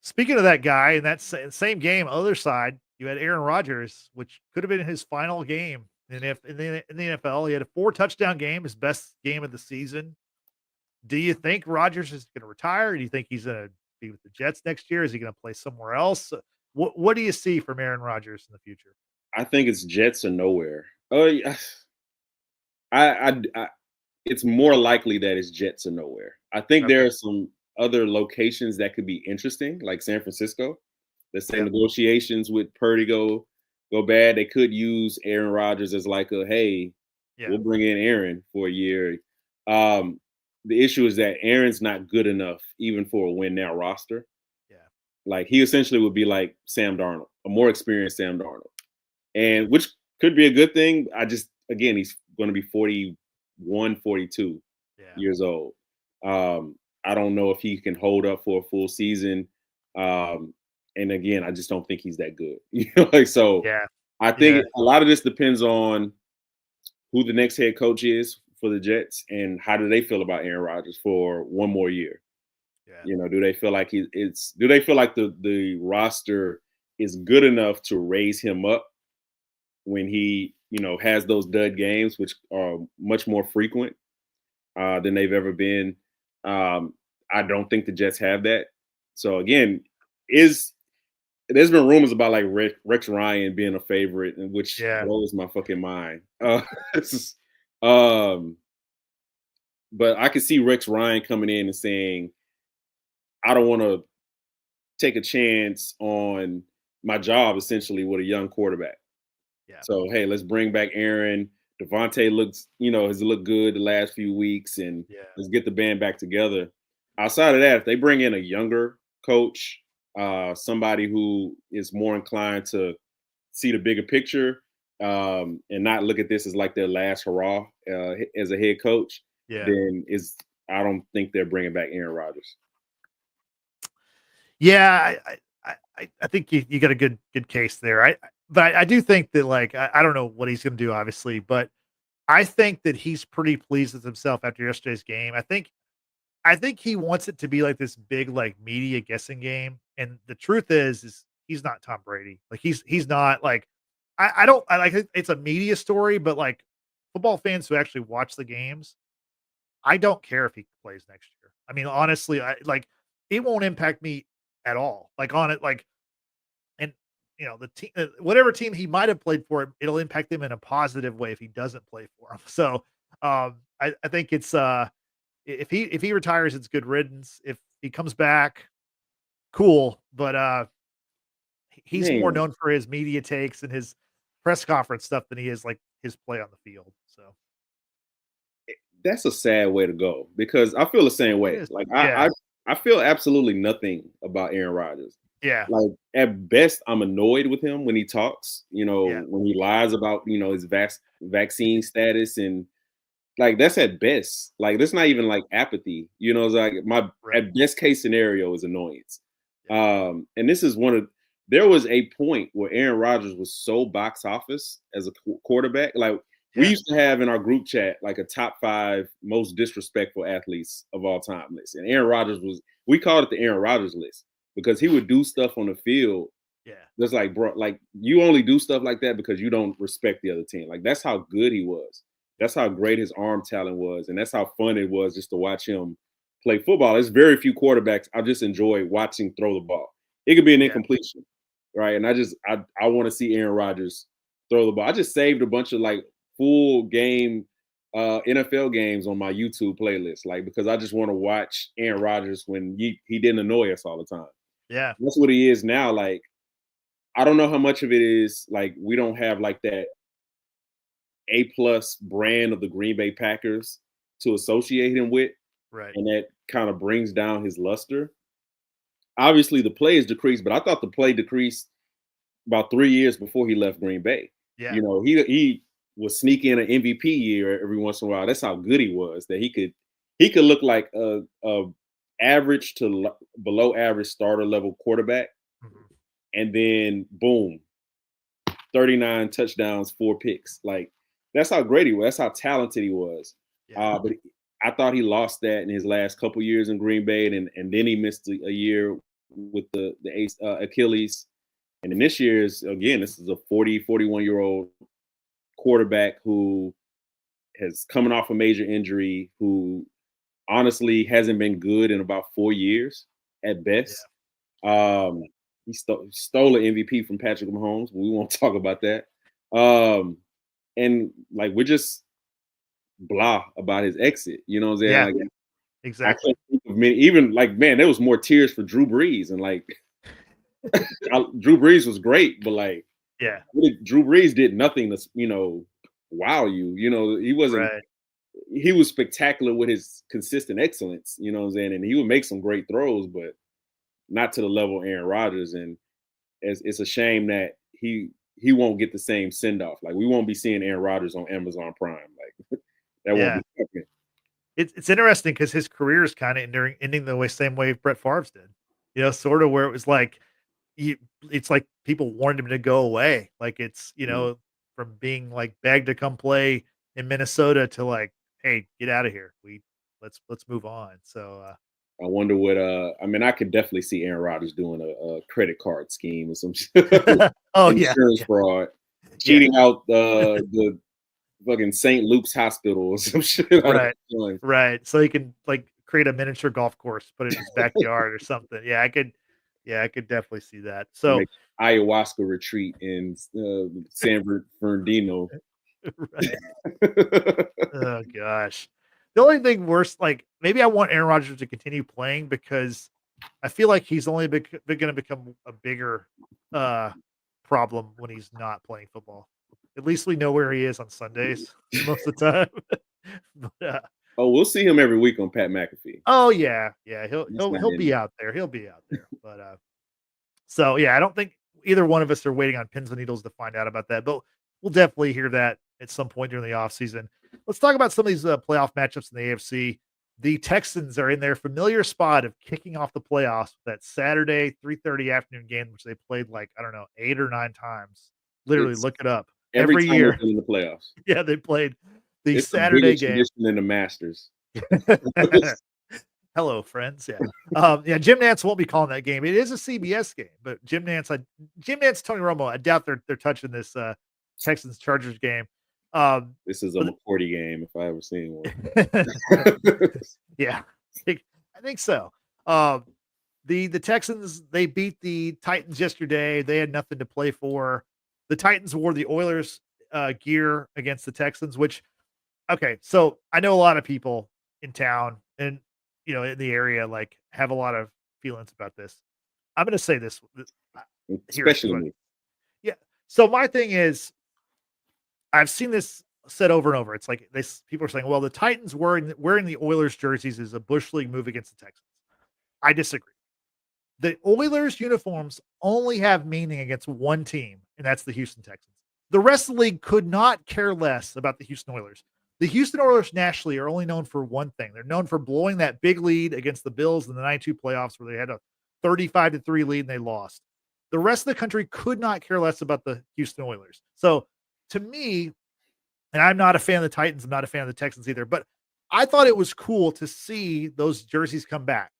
Speaking of that guy in that same game, other side, you had Aaron Rodgers, which could have been his final game. And if in the NFL, he had a 4 touchdown game, his best game of the season. Do you think Rodgers is going to retire? Do you think he's going to be with the Jets next year? Is he going to play somewhere else? What do you see from Aaron Rodgers in the future? I think it's Jets or nowhere. Oh, yeah. I it's more likely that it's Jets or nowhere. I think there Okay. are some other locations that could be interesting, like San Francisco. Let's say Yep. negotiations with Purdy go bad. They could use Aaron Rodgers as like a hey, Yeah. we'll bring in Aaron for a year. Um, the issue is that Aaron's not good enough even for a win now roster. Yeah. Like he essentially would be like Sam Darnold, a more experienced Sam Darnold, and which could be a good thing. I just again he's going to be 41, 42 Yeah. years old. I don't know if he can hold up for a full season. And again, I just don't think he's that good. Like so. Yeah. I Yeah. think a lot of this depends on who the next head coach is for the Jets and how do they feel about Aaron Rodgers for one more year. Yeah. Do they feel like do they feel like the roster is good enough to raise him up when he, has those dud games, which are much more frequent than they've ever been. I don't think the Jets have that. So again, is there's been rumors about like Rex Ryan being a favorite, and which Yeah. blows my fucking mind. Um, but I could see Rex Ryan coming in and saying, "I don't want to take a chance on my job, essentially, with a young quarterback. Yeah. So hey, let's bring back Aaron. Devontae has looked good the last few weeks, and Yeah. let's get the band back together." Outside of that, if they bring in a younger coach, somebody who is more inclined to see the bigger picture, and not look at this as like their last hurrah as a head coach, Yeah. then I don't think they're bringing back Aaron Rodgers. Yeah, I think you got a good case there. But I do think that like I don't know what he's going to do, obviously, but I think that he's pretty pleased with himself after yesterday's game. I think he wants it to be like this big like media guessing game, and the truth is he's not Tom Brady. Like he's not like I don't I like it's a media story, but like football fans who actually watch the games, I don't care if he plays next year. I mean, honestly, it won't impact me at all. Like on it, like and the team, whatever team he might have played for, it'll impact him in a positive way if he doesn't play for him. So I think it's if he retires, it's good riddance. If he comes back, cool. But he's more Man, known for his media takes and his press conference stuff than he is like his play on the field. So that's a sad way to go because I feel the same it way. is. Like Yeah. I feel absolutely nothing about Aaron Rodgers. Yeah. Like at best, I'm annoyed with him when he talks. Yeah. When he lies about his vaccine status and like that's at best. Like that's not even like apathy. It's like my Right. at best case scenario is annoyance. Yeah. And this is one of there was a point where Aaron Rodgers was so box office as a quarterback. Like we Yeah. used to have in our group chat like a top 5 most disrespectful athletes of all time list, and Aaron Rodgers we called it the Aaron Rodgers list because he would do stuff on the field Yeah. that's like, bro, like you only do stuff like that because you don't respect the other team. Like that's how good he was. That's how great his arm talent was, and that's how fun it was just to watch him play football. There's very few quarterbacks I just enjoy watching throw the ball. It could be an Yeah. incompletion, right? And I want to see Aaron Rodgers throw the ball. I just saved a bunch of like full game NFL games on my YouTube playlist, like because I just want to watch Aaron Rodgers when he didn't annoy us all the time. Yeah. That's what he is now. Like I don't know how much of it is like we don't have like that A+ brand of the Green Bay Packers to associate him with, Right. and that kind of brings down his luster. Obviously, the play is decreased, but I thought the play decreased about 3 years before he left Green Bay. Yeah. He was sneaking in an MVP year every once in a while. That's how good he was. That he could look like a average to below average starter level quarterback, Mhm. and then boom, 39 touchdowns, 4 picks. Like that's how great he was. That's how talented he was. Yeah. But I thought he lost that in his last couple years in Green Bay, and then he missed a year with the Achilles. And then this is a 41-year-old quarterback who has coming off a major injury, who honestly hasn't been good in about 4 years at best. He stole an MVP from Patrick Mahomes. We won't talk about that. And like we're just blah about his exit. You know what I'm saying? Yeah. Like Exactly. I can't think of many. Even like man, there was more tears for Drew Brees, and like Drew Brees was great, but like Yeah. Drew Brees did nothing to wow you. He wasn't. Right. He was spectacular with his consistent excellence. You know what I'm saying? And he would make some great throws, but not to the level of Aaron Rodgers. And it's a shame that he won't get the same send off. Like we won't be seeing Aaron Rodgers on Amazon Prime. Like that won't Yeah. be happening. It's interesting because his career is kind of ending the same way Brett Favre's did. Sort of where it was like it's like people wanted him to go away. Like it's from being like begged to come play in Minnesota to like, hey, get out of here. Let's move on. So I wonder what I mean, I could definitely see Aaron Rodgers doing a credit card scheme or some oh yeah, insurance fraud, cheating out the fucking St. Luke's Hospital or some shit. Right. So he can like create a miniature golf course, put it in his backyard or something. Yeah, I could definitely see that. So make ayahuasca retreat in San Bernardino. Right. Oh gosh. The only thing worse, like maybe I want Aaron Rodgers to continue playing because I feel like he's only going to become a bigger problem when he's not playing football. At least we know where he is on Sundays most of the time. But, oh, we'll see him every week on Pat McAfee. oh yeah, he'll be out there. He'll be out there. But so yeah, I don't think either one of us are waiting on pins and needles to find out about that. But we'll definitely hear that at some point during the offseason. Let's talk about some of these playoff matchups in the AFC. The Texans are in their familiar spot of kicking off the playoffs with that Saturday 3:30 afternoon game, which they played like, I don't know, 8 or 9 times. Literally, look it up. Every time year. in the playoffs. Yeah, they played the it's Saturday game. In the Masters. Hello, friends. Yeah. Jim Nantz won't be calling that game. It is a CBS game, but Jim Nantz, Tony Romo, I doubt they're touching this Texans Chargers game. This is a McCourty game if I ever seen one. Yeah, I think so. The Texans, they beat the Titans yesterday. They had nothing to play for. The Titans wore the Oilers gear against the Texans, which okay, so I know a lot of people in town and in the area like have a lot of feelings about this. I'm gonna say this. Here's especially what me. yeah. So my thing is I've seen this said over and over. It's like people are saying, well, the Titans wearing the Oilers jerseys is a Bush League move against the Texans. I disagree. The Oilers uniforms only have meaning against one team, and that's the Houston Texans. The rest of the league could not care less about the Houston Oilers. The Houston Oilers nationally are only known for one thing. They're known for blowing that big lead against the Bills in the 92 playoffs where they had a 35-3 lead and they lost. The rest of the country could not care less about the Houston Oilers. So to me, and I'm not a fan of the Titans, I'm not a fan of the Texans either, but I thought it was cool to see those jerseys come back.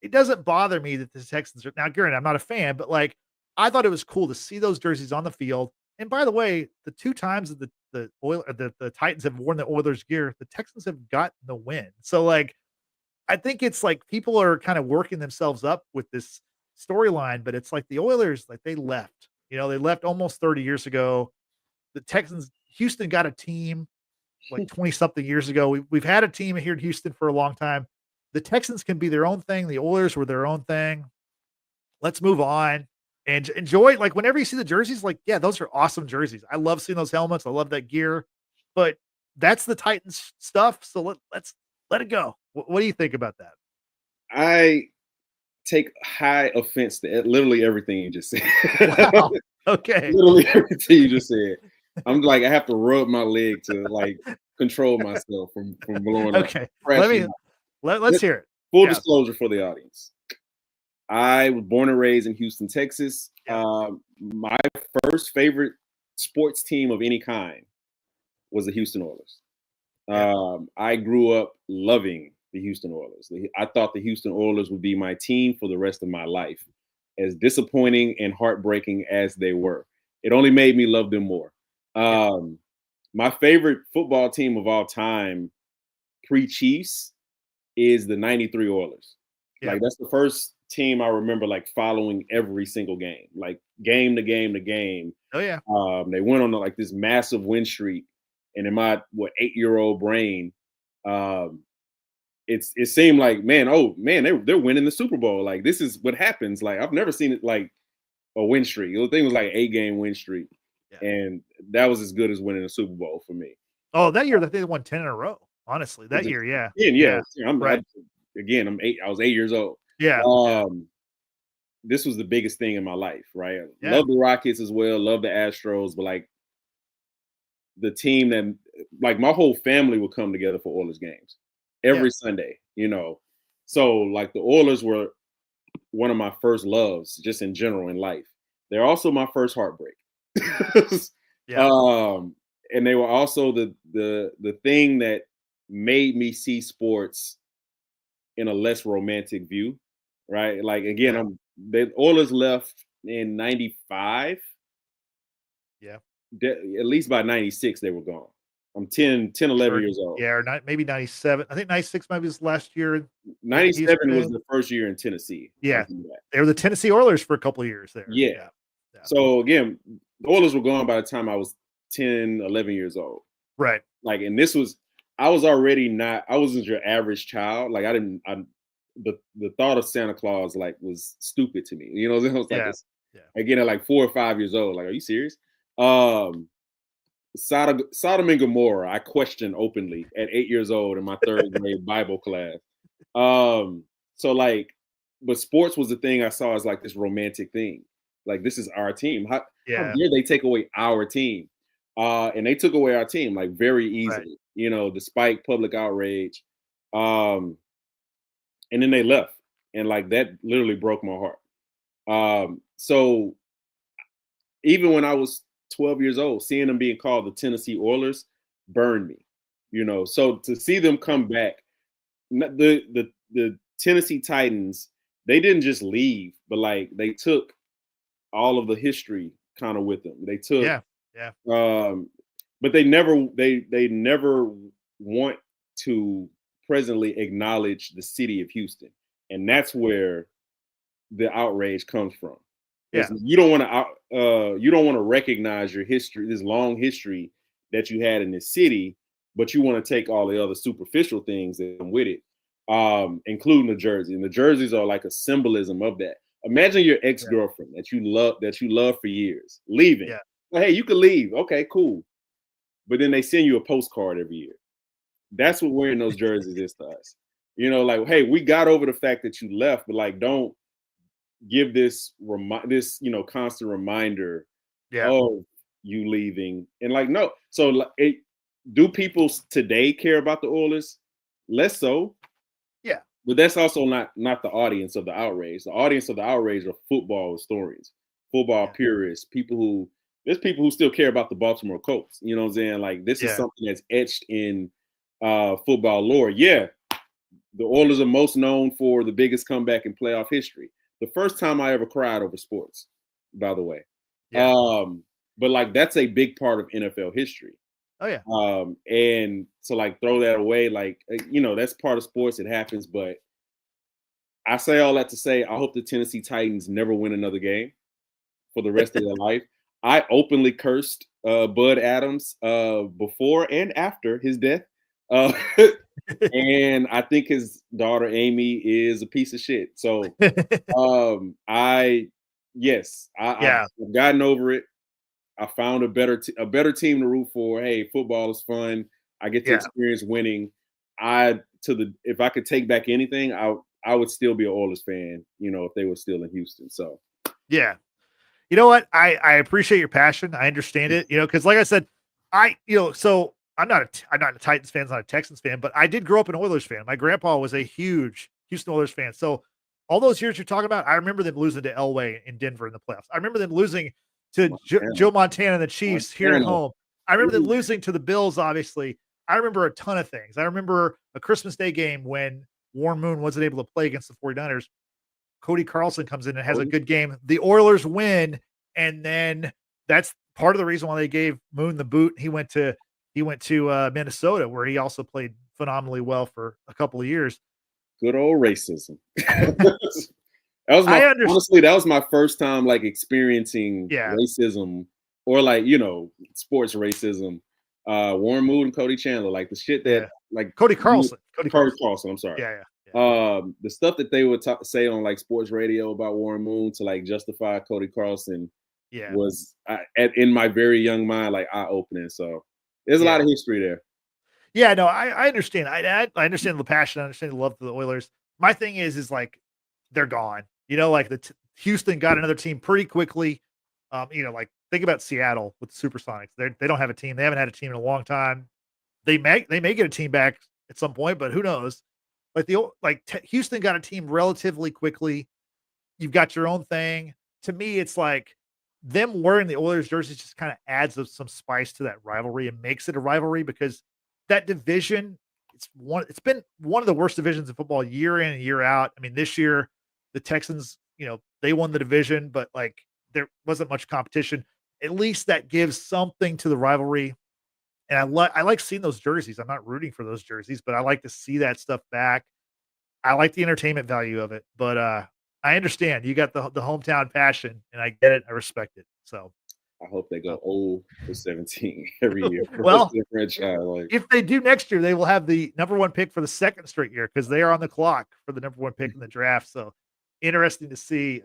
It doesn't bother me that the Texans are now, granted, I'm not a fan, but like I thought it was cool to see those jerseys on the field. And by the way, the two times that the Titans have worn the Oilers gear, the Texans have gotten the win. So like I think it's like people are kind of working themselves up with this storyline, but it's like the Oilers, like they left. They left almost 30 years ago. The Texans, Houston got a team like 20 something years ago. We've had a team here in Houston for a long time. The Texans can be their own thing. The Oilers were their own thing. Let's move on and enjoy. Like whenever you see the jerseys, like, yeah, those are awesome jerseys. I love seeing those helmets. I love that gear, but that's the Titans stuff. So let's let it go. What do you think about that? I take high offense to literally everything you just said. Wow. Okay. Literally everything you just said. I'm like, I have to rub my leg to like control myself from blowing up. Okay. Crashing Let's hear it. Full Yeah. disclosure for the audience. I was born and raised in Houston, Texas. Yeah. My first favorite sports team of any kind was the Houston Oilers. Yeah. I grew up loving the Houston Oilers. I thought the Houston Oilers would be my team for the rest of my life, as disappointing and heartbreaking as they were. It only made me love them more. My favorite football team of all time, pre-Chiefs, is the 93 Oilers. Yeah. Like that's the first team I remember like following every single game, like game to game to game. Oh yeah. They went on like this massive win streak, and in my 8-year-old brain, it seemed like they're winning the Super Bowl. Like this is what happens. Like I've never seen it like a win streak. The thing was like an 8-game win streak, and that was as good as winning a Super Bowl for me. Oh, that year that they won 10 in a row. Honestly, that year, yeah. Yeah. I'm right. I'm 8. I was 8 years old. Yeah. This was the biggest thing in my life, right? Love the Rockets as well, love the Astros, but like the team that like my whole family would come together for Oilers games every Sunday, So like the Oilers were one of my first loves just in general in life. They're also my first heartbreak. And they were also the thing that made me see sports in a less romantic view, right? Like again, the Oilers left in 95. Yeah. At least by 96, they were gone. I'm 11 years old. Yeah, or maybe 97. I think 96 maybe was last year. 97 was the first year in Tennessee. Yeah. They were the Tennessee Oilers for a couple of years there. Yeah. So again, the Oilers were gone by the time I was 10, 11 years old. Right. Like, and I wasn't your average child. Like the thought of Santa Claus like was stupid to me. It was like again at like 4 or 5 years old. Like, are you serious? Sodom and Gomorrah, I questioned openly at 8 years old in my third grade Bible class. So like, but sports was the thing I saw as like this romantic thing. Like, this is our team. How dare they take away our team? And they took away our team like very easily, despite public outrage. And then they left, and like that literally broke my heart. So even when I was 12 years old, seeing them being called the Tennessee Oilers burned me, So to see them come back, the Tennessee Titans, they didn't just leave, but like they took all of the history kind of with them. They took, but they never want to presently acknowledge the city of Houston, and that's where the outrage comes from. Yeah. You don't want to recognize your history, this long history that you had in this city, but you want to take all the other superficial things that come with it, including the jersey. And the jerseys are like a symbolism of that. Imagine your ex-girlfriend that you love for years leaving. Yeah. Well, hey, you can leave. Okay, cool. But then they send you a postcard every year. That's what wearing those jerseys is to us. You know, like, hey, we got over the fact that you left, but like, don't give this constant reminder of you leaving. And like, no. So do people today care about the Oilers? Less so. Yeah. But that's also not the audience of the outrage. The audience of the outrage are football historians, football purists, there's people who still care about the Baltimore Colts. You know what I'm saying? Like, this is something that's etched in football lore. Yeah, the Oilers are most known for the biggest comeback in playoff history. The first time I ever cried over sports, by the way. Yeah. But like, that's a big part of NFL history. Oh yeah. And to like throw that away, like, that's part of sports. It happens. But I say all that to say, I hope the Tennessee Titans never win another game for the rest of their life. I openly cursed Bud Adams before and after his death. And I think his daughter Amy is a piece of shit. So I've gotten over it. I found a better team to root for. Hey, football is fun. I get to experience winning. If I could take back anything, I would still be an Oilers fan, if they were still in Houston. So yeah. You know what? I appreciate your passion. I understand it, because like I said, so I'm not a Titans fan, I'm not a Texans fan, but I did grow up an Oilers fan. My grandpa was a huge Houston Oilers fan. So all those years you're talking about, I remember them losing to Elway in Denver in the playoffs. I remember them losing to Joe Montana and the Chiefs here at home. I remember them losing to the Bills, obviously. I remember a ton of things. I remember a Christmas Day game when Warren Moon wasn't able to play against the 49ers. Cody Carlson comes in and has a good game. The Oilers win, and then that's part of the reason why they gave Moon the boot. He went to Minnesota, where he also played phenomenally well for a couple of years. Good old racism. Honestly, that was my first time like experiencing racism, or like, sports racism. Warren Moon and Cody Chandler, like the shit that like Cody Carlson. I'm sorry. The stuff that they would say on like sports radio about Warren Moon to like justify Cody Carlson was in my very young mind like eye-opening. So there's a lot of history there. Yeah, no, I understand. I understand the passion. I understand the love for the Oilers. My thing is like they're gone. Like Houston got another team pretty quickly. Like think about Seattle with the Supersonics. They don't have a team. They haven't had a team in a long time. They may get a team back at some point, but who knows? Houston got a team relatively quickly. You've got your own thing. To me, it's like them wearing the Oilers jerseys just kind of adds some spice to that rivalry and makes it a rivalry, because that division, it's been one of the worst divisions in football year in and year out. I mean, this year the Texans, they won the division, but like there wasn't much competition. At least that gives something to the rivalry. And I like seeing those jerseys. I'm not rooting for those jerseys, but I like to see that stuff back. I like the entertainment value of it, but I understand you got the hometown passion, and I get it. I respect it. So I hope they go 0-17 every year. Well, if they do next year, they will have the number one pick for the second straight year, because they are on the clock for the number one pick in the draft. So interesting to see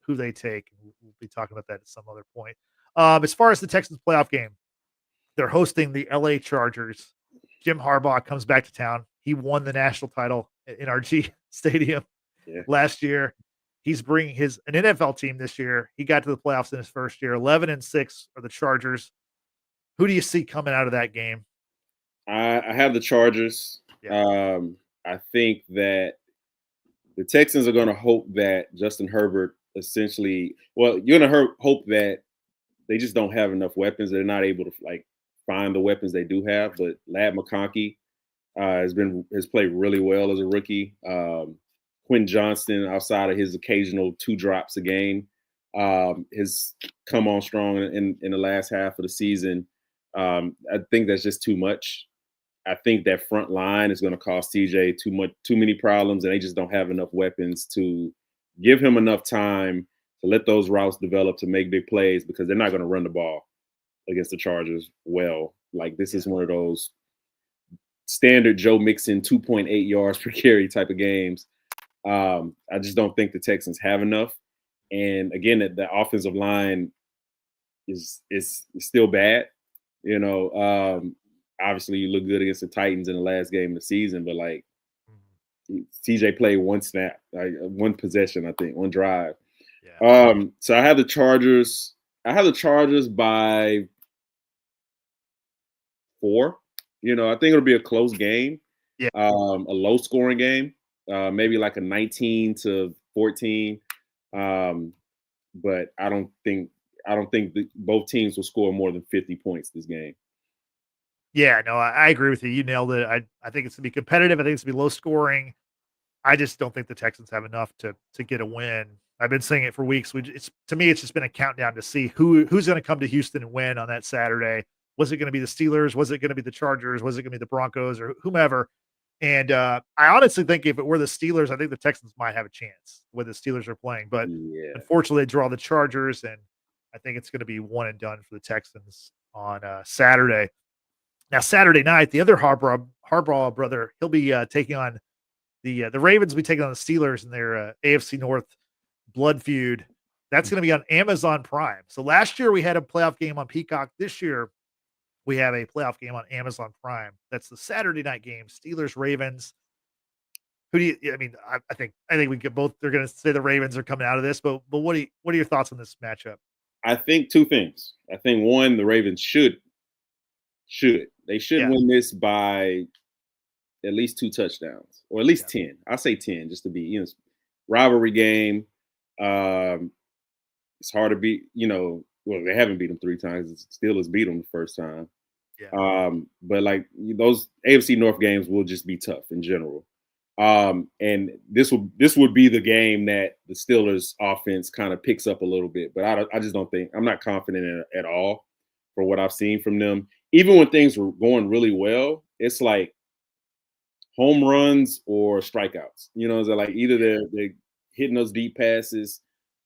who they take. We'll be talking about that at some other point. As far as the Texans playoff game, they're hosting the LA Chargers. Jim Harbaugh comes back to town. He won the national title at NRG Stadium last year. He's bringing an NFL team this year. He got to the playoffs in his first year. 11-6 are the Chargers. Who do you see coming out of that game? I have the Chargers. Yeah. I think that the Texans are going to hope that Justin Herbert you're going to hope that they just don't have enough weapons. They're not able to like find the weapons they do have. But Ladd McConkey has played really well as a rookie. Quinn Johnston, outside of his occasional 2 drops a game, has come on strong in the last half of the season. I think that's just too much. I think that front line is going to cause TJ too many problems, and they just don't have enough weapons to give him enough time to let those routes develop to make big plays, because they're not going to run the ball against the Chargers well. Like, this is one of those standard Joe Mixon 2.8 yards per carry type of games. I just don't think the Texans have enough. And again, the offensive line is still bad. You know, obviously you look good against the Titans in the last game of the season, but like CJ played one snap, like one possession, I think, one drive. Yeah. So I have the Chargers. I have the Chargers by 4. You know, I think it'll be a close game. Yeah. A low scoring game. Maybe like a 19-14. But I don't think both teams will score more than 50 points this game. Yeah, no, I agree with you. You nailed it. I think it's gonna be competitive. I think it's gonna be low scoring. I just don't think the Texans have enough to get a win. I've been saying it for weeks. To me, it's just been a countdown to see who's going to come to Houston and win on that Saturday. Was it going to be the Steelers? Was it going to be the Chargers? Was it going to be the Broncos or whomever? And I honestly think if it were the Steelers, I think the Texans might have a chance the way the Steelers are playing. But unfortunately, they draw the Chargers, and I think it's going to be one and done for the Texans on Saturday. Now, Saturday night, the other Harbaugh brother, he'll be taking on the Ravens. Will be taking on the Steelers in their AFC North blood feud. That's going to be on Amazon Prime. So last year we had a playoff game on Peacock. This year we have a playoff game on Amazon Prime. That's the Saturday night game. Steelers Ravens. Who do you? I mean, I think we get both. They're going to say the Ravens are coming out of this, but what are your thoughts on this matchup? I think 2 things. I think one, the Ravens should win this by at least 2 touchdowns, or at least 10. I'll say 10 just to be, you know, rivalry game. It's hard to beat, you know, well, they haven't beat them 3 times. Steelers beat them the first time. Yeah. But like those AFC North games will just be tough in general. And this would be the game that the Steelers offense kind of picks up a little bit, but I just don't think, I'm not confident in it at all for what I've seen from them. Even when things were going really well, it's like home runs or strikeouts. You know, like either they're hitting those deep passes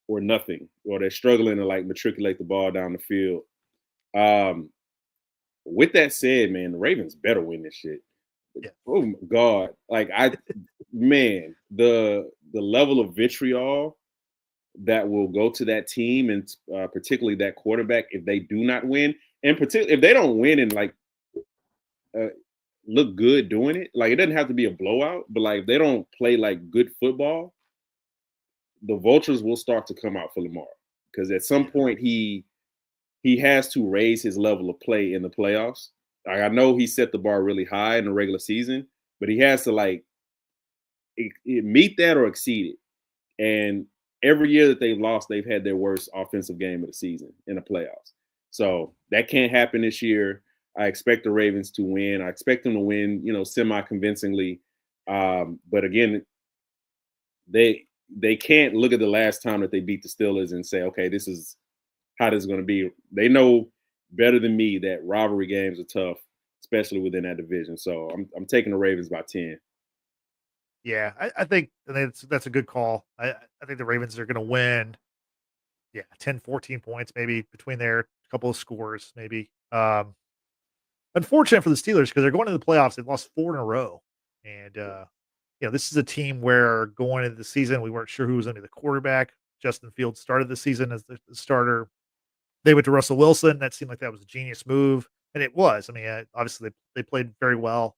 or nothing, or they're struggling to like matriculate the ball down the field. With that said, man, the Ravens better win this shit. Yeah. Oh my God. Like the level of vitriol that will go to that team, and particularly that quarterback, if they do not win, and particularly if they don't win and like look good doing it. Like, it doesn't have to be a blowout, but like if they don't play like good football, the vultures will start to come out for Lamar, because at some point he has to raise his level of play in the playoffs. Like, I know he set the bar really high in the regular season, but he has to like meet that or exceed it. And every year that they've lost, they've had their worst offensive game of the season in the playoffs. So that can't happen this year. I expect the Ravens to win. I expect them to win, you know, semi-convincingly. But again, they can't look at the last time that they beat the Steelers and say, okay, this is how this is going to be. They know better than me that rivalry games are tough, especially within that division. So I'm taking the Ravens by 10. Yeah, I think that's a good call. I think the Ravens are going to win. Yeah, 10, 14 points, maybe between there, a couple of scores, maybe. Unfortunate for the Steelers because they're going to the playoffs. They've lost 4 in a row. And, you know, this is a team where going into the season, we weren't sure who was going to be the quarterback. Justin Fields started the season as the starter. They went to Russell Wilson. That seemed like that was a genius move. And it was. I mean, obviously they played very well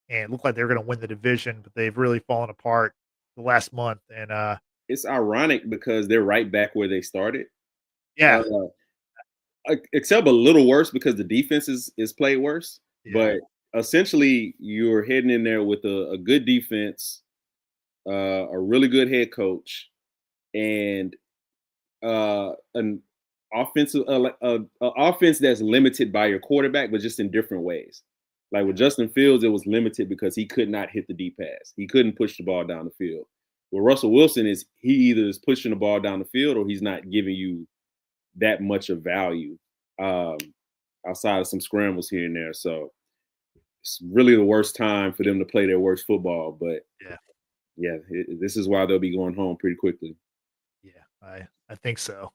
and looked like they were going to win the division, but they've really fallen apart the last month. And it's ironic because they're right back where they started. Yeah. Except a little worse because the defense is played worse. Yeah. But essentially, you're heading in there with a good defense, a really good head coach, and an offensive offense that's limited by your quarterback, but just in different ways. Like with Justin Fields, it was limited because he could not hit the deep pass. He couldn't push the ball down the field. With Russell Wilson, he either is pushing the ball down the field or he's not giving you that much of value outside of some scrambles here and there. So it's really the worst time for them to play their worst football. But yeah, this is why they'll be going home pretty quickly. I think so.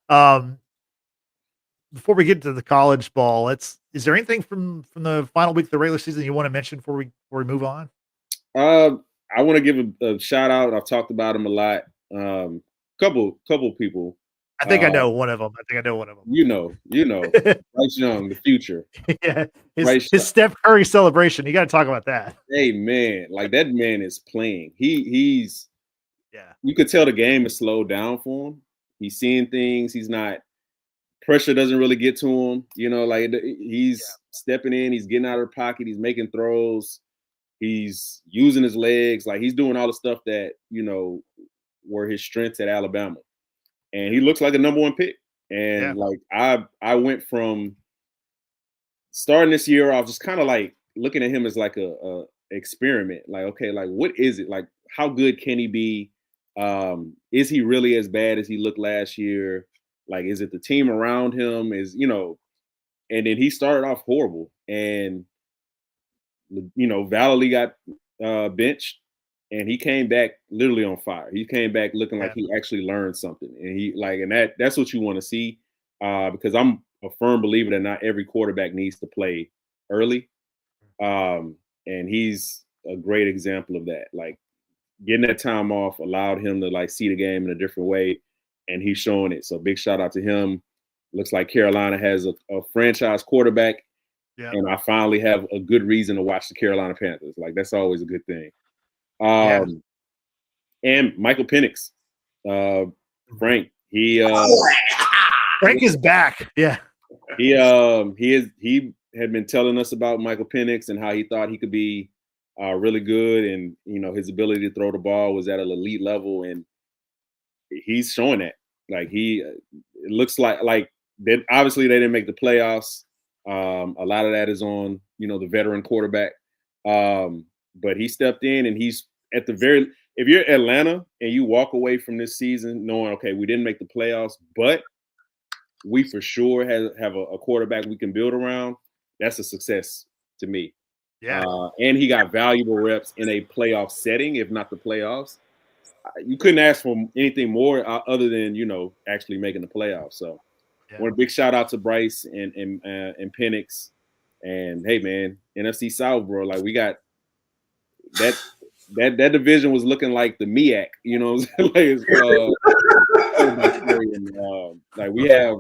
Um, before we get to the college ball, is there anything from the final week of the regular season you want to mention before we move on? I want to give a shout out. I've talked about him a lot. Couple people. I think I know one of them. I think I know one of You know, them. Bryce Young, the future. Yeah, Bryce, his Steph Curry celebration. You got to talk about that. hey man, like that man is playing. He's Yeah, you could tell the game is slowed down for him. He's seeing things. He's not pressure doesn't really get to him. You know, like he's stepping in. He's getting out of the pocket. He's making throws. He's using his legs. Like he's doing all the stuff that were his strengths at Alabama. And he looks like a number one pick. And like I went from starting this year off just kind of like looking at him as like a experiment. Like, okay, like what is it? Like how good can he be? Is he really as bad as he looked last year? Like, is it the team around him? And then he started off horrible. And Valley got benched. And he came back literally on fire. He came back looking like he actually learned something. And that's what you want to see. Because I'm a firm believer that not every quarterback needs to play early. And he's a great example of that. Like getting that time off allowed him to like see the game in a different way. And he's showing it. So big shout out to him. Looks like Carolina has a franchise quarterback. Yeah. And I finally have a good reason to watch the Carolina Panthers. Like that's always a good thing. And Michael Penix, Frank. Frank is back. Yeah. He had been telling us about Michael Penix and how he thought he could be really good, and his ability to throw the ball was at an elite level, and he's showing that. Like it looks like that. Obviously, they didn't make the playoffs. A lot of that is on the veteran quarterback. But he stepped in, and he's at the if you're Atlanta and you walk away from this season knowing, okay, we didn't make the playoffs, but we for sure have a quarterback we can build around, that's a success to me. Yeah. And he got valuable reps in a playoff setting, if not the playoffs. You couldn't ask for anything more other than, actually making the playoffs. So one big shout out to Bryce and Penix. And hey, man, NFC South, bro, like we got that division was looking like the MEAC, like we have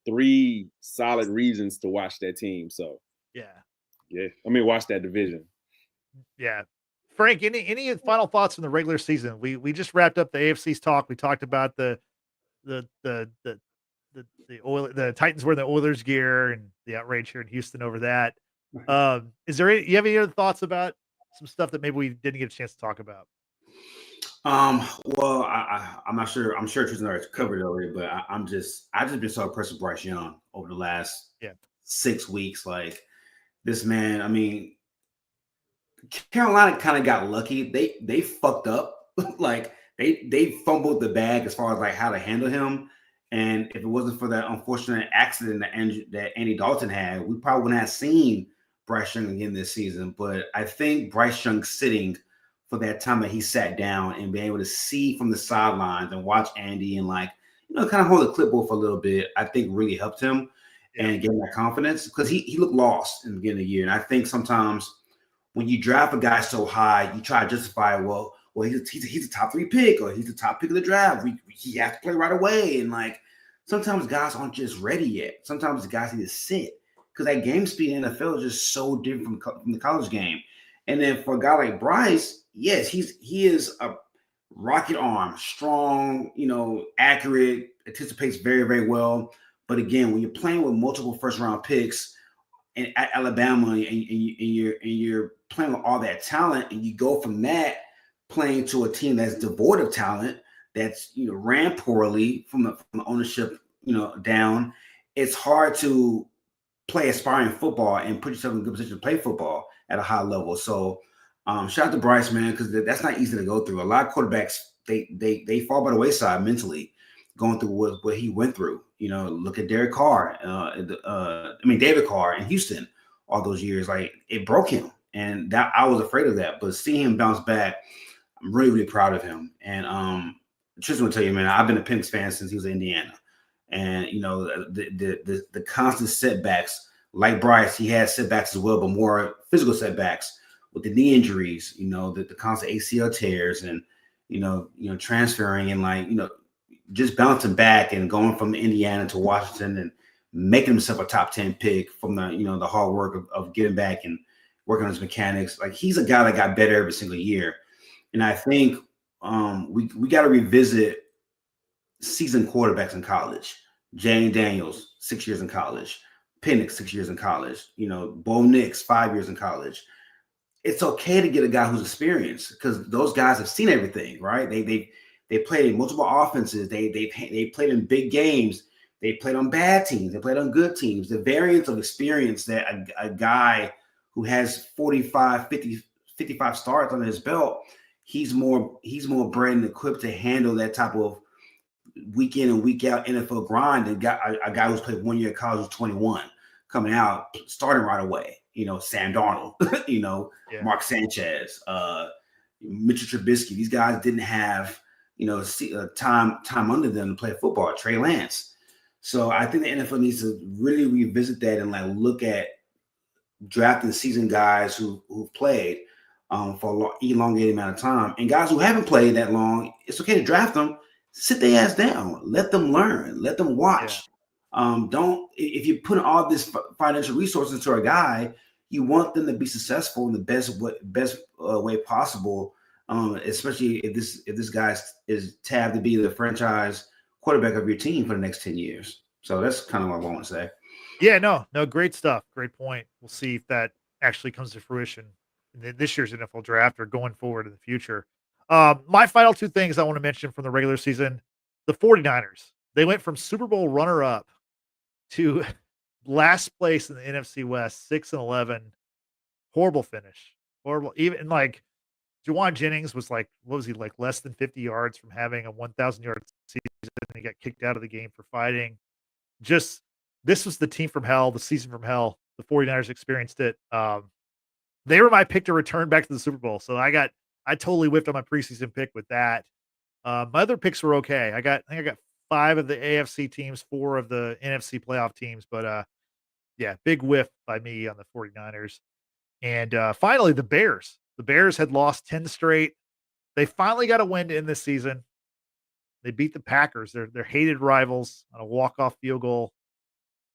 3 solid reasons to watch that team. So watch that division. Yeah. Frank, any final thoughts from the regular season? We just wrapped up the AFC's talk. We talked about the Titans wearing the Oilers gear and the outrage here in Houston over that. You have any other thoughts about some stuff that maybe we didn't get a chance to talk about? Well, I'm not sure. I'm sure Tristan already covered it already, but I've just been so impressed with Bryce Young over the last 6 weeks. Like this man, I mean, Carolina kind of got lucky. They fucked up. Like they fumbled the bag as far as like how to handle him. And if it wasn't for that unfortunate accident that Andy Dalton had, we probably wouldn't have seen Bryce Young again this season. But I think Bryce Young sitting for that time that he sat down and being able to see from the sidelines and watch Andy and kind of hold the clipboard for a little bit, I think really helped him and gave him that confidence because he looked lost in the beginning of the year. And I think sometimes when you draft a guy so high, you try to justify, well, he's a top 3 pick or he's the top pick of the draft. He has to play right away. And sometimes guys aren't just ready yet. Sometimes the guys need to sit because that game speed in the NFL is just so different from the college game. And then for a guy like Bryce, yes, he is a rocket arm, strong, accurate, anticipates very, very well. But again, when you're playing with multiple first-round picks at Alabama and you're playing with all that talent, and you go from that playing to a team that's devoid of talent, that's ran poorly from the ownership down, it's hard to play aspiring football and put yourself in a good position to play football at a high level. So shout out to Bryce, man, because that's not easy to go through. A lot of quarterbacks they fall by the wayside mentally going through what he went through. Look at Derek Carr, David Carr in Houston all those years. Like it broke him, and that I was afraid of that. But seeing him bounce back, I'm really, really proud of him. And Tristan will tell you, man, I've been a Penix fan since he was in Indiana. And, the constant setbacks, like Bryce, he had setbacks as well, but more physical setbacks with the knee injuries, the constant ACL tears and, transferring and just bouncing back and going from Indiana to Washington and making himself a top 10 pick from the hard work of getting back and working on his mechanics. Like, he's a guy that got better every single year. And I think we got to revisit seasoned quarterbacks in college. Jane Daniels, 6 years in college. Penix, 6 years in college. Bo Nix, 5 years in college. It's okay to get a guy who's experienced because those guys have seen everything, right? They played in multiple offenses. They played in big games. They played on bad teams. They played on good teams. The variance of experience that a guy who has 45, 50, 55 starts under his belt, he's more bred and equipped to handle that type of week in and week out NFL grind. A guy who's played 1 year of college, who's 21, coming out, starting right away. Sam Darnold, Mark Sanchez, Mitchell Trubisky. These guys didn't have, time under them to play football. Trey Lance. So I think the NFL needs to really revisit that and look at drafting seasoned guys who've played for an elongated amount of time, and guys who haven't played that long. It's okay to draft them. Sit their ass down. Let them learn. Let them watch. Yeah. If you put all this financial resources into a guy, you want them to be successful in the best way possible. Especially if this guy is tabbed to be the franchise quarterback of your team for the next 10 years. So that's kind of what I want to say. Yeah, no, great stuff. Great point. We'll see if that actually comes to fruition in this year's NFL draft or going forward in the future. My final two things I want to mention from the regular season: the 49ers. They went from Super Bowl runner-up to last place in the NFC West, 6-11. Horrible finish. Horrible. Even Juwan Jennings was less than 50 yards from having a 1,000-yard season. And he got kicked out of the game for fighting. This was the team from hell, the season from hell. The 49ers experienced it. They were my pick to return back to the Super Bowl. So I totally whiffed on my preseason pick with that. My other picks were okay. I think I got 5 of the AFC teams, 4 of the NFC playoff teams, but yeah, big whiff by me on the 49ers. And finally, the Bears. The Bears had lost 10 straight. They finally got a win to end this season. They beat the Packers, their hated rivals, on a walk-off field goal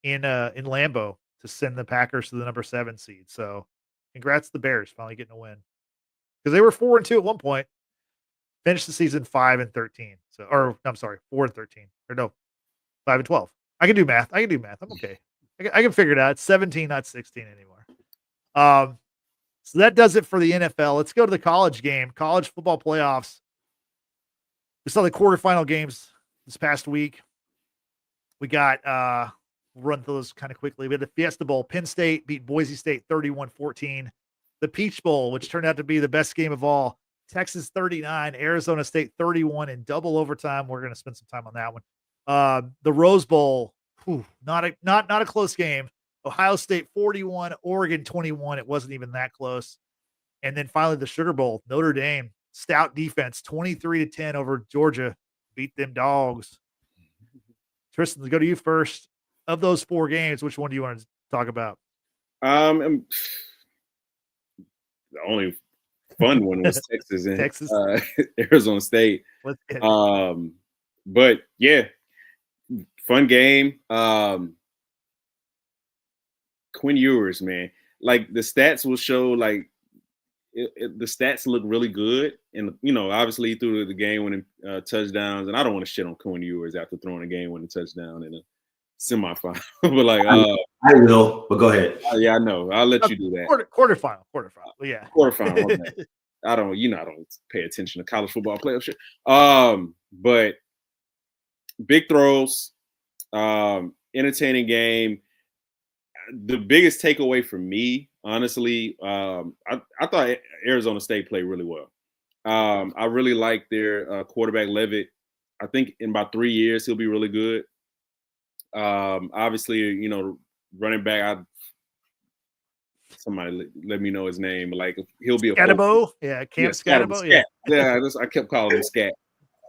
in Lambeau to send the Packers to the number 7 seed. So congrats to the Bears finally getting a win, because they were 4-2 at one point. Finished the season 5-13. So, or I'm sorry, 4-13, or no, 5-12. I can do math. I'm okay. I can figure it out. It's 17, not 16 anymore. So that does it for the NFL. Let's go to the college game. College football playoffs. We saw the quarterfinal games this past week. We got we'll run through those kind of quickly. We had the Fiesta Bowl. Penn State beat Boise State 31-14. The Peach Bowl, which turned out to be the best game of all. Texas 39, Arizona State 31 in double overtime. We're going to spend some time on that one. The Rose Bowl, not a close game. Ohio State 41, Oregon 21. It wasn't even that close. And then finally the Sugar Bowl, Notre Dame, stout defense, 23-10 over Georgia, beat them dogs. Tristan, let's go to you first. Of those 4 games, which one do you want to talk about? The only fun one was Texas and Arizona State. But yeah, fun game. Quinn Ewers, man, the stats will show the stats look really good, and obviously through the game winning touchdowns. And I don't want to shit on Quinn Ewers after throwing a game winning touchdown in a semifinal, but I will. But go ahead. Yeah, I know. I'll let you do that. Quarterfinal. Yeah, quarterfinal. Okay. I don't pay attention to college football playoff shit. But big throws, entertaining game. The biggest takeaway for me, honestly, I thought Arizona State played really well. I really like their quarterback Levitt. I think in about 3 years he'll be really good. Obviously, running back. Somebody let me know his name. He'll be a Scatterbo. Yeah, Cam Scatterbo. Yeah, I kept calling him Scat.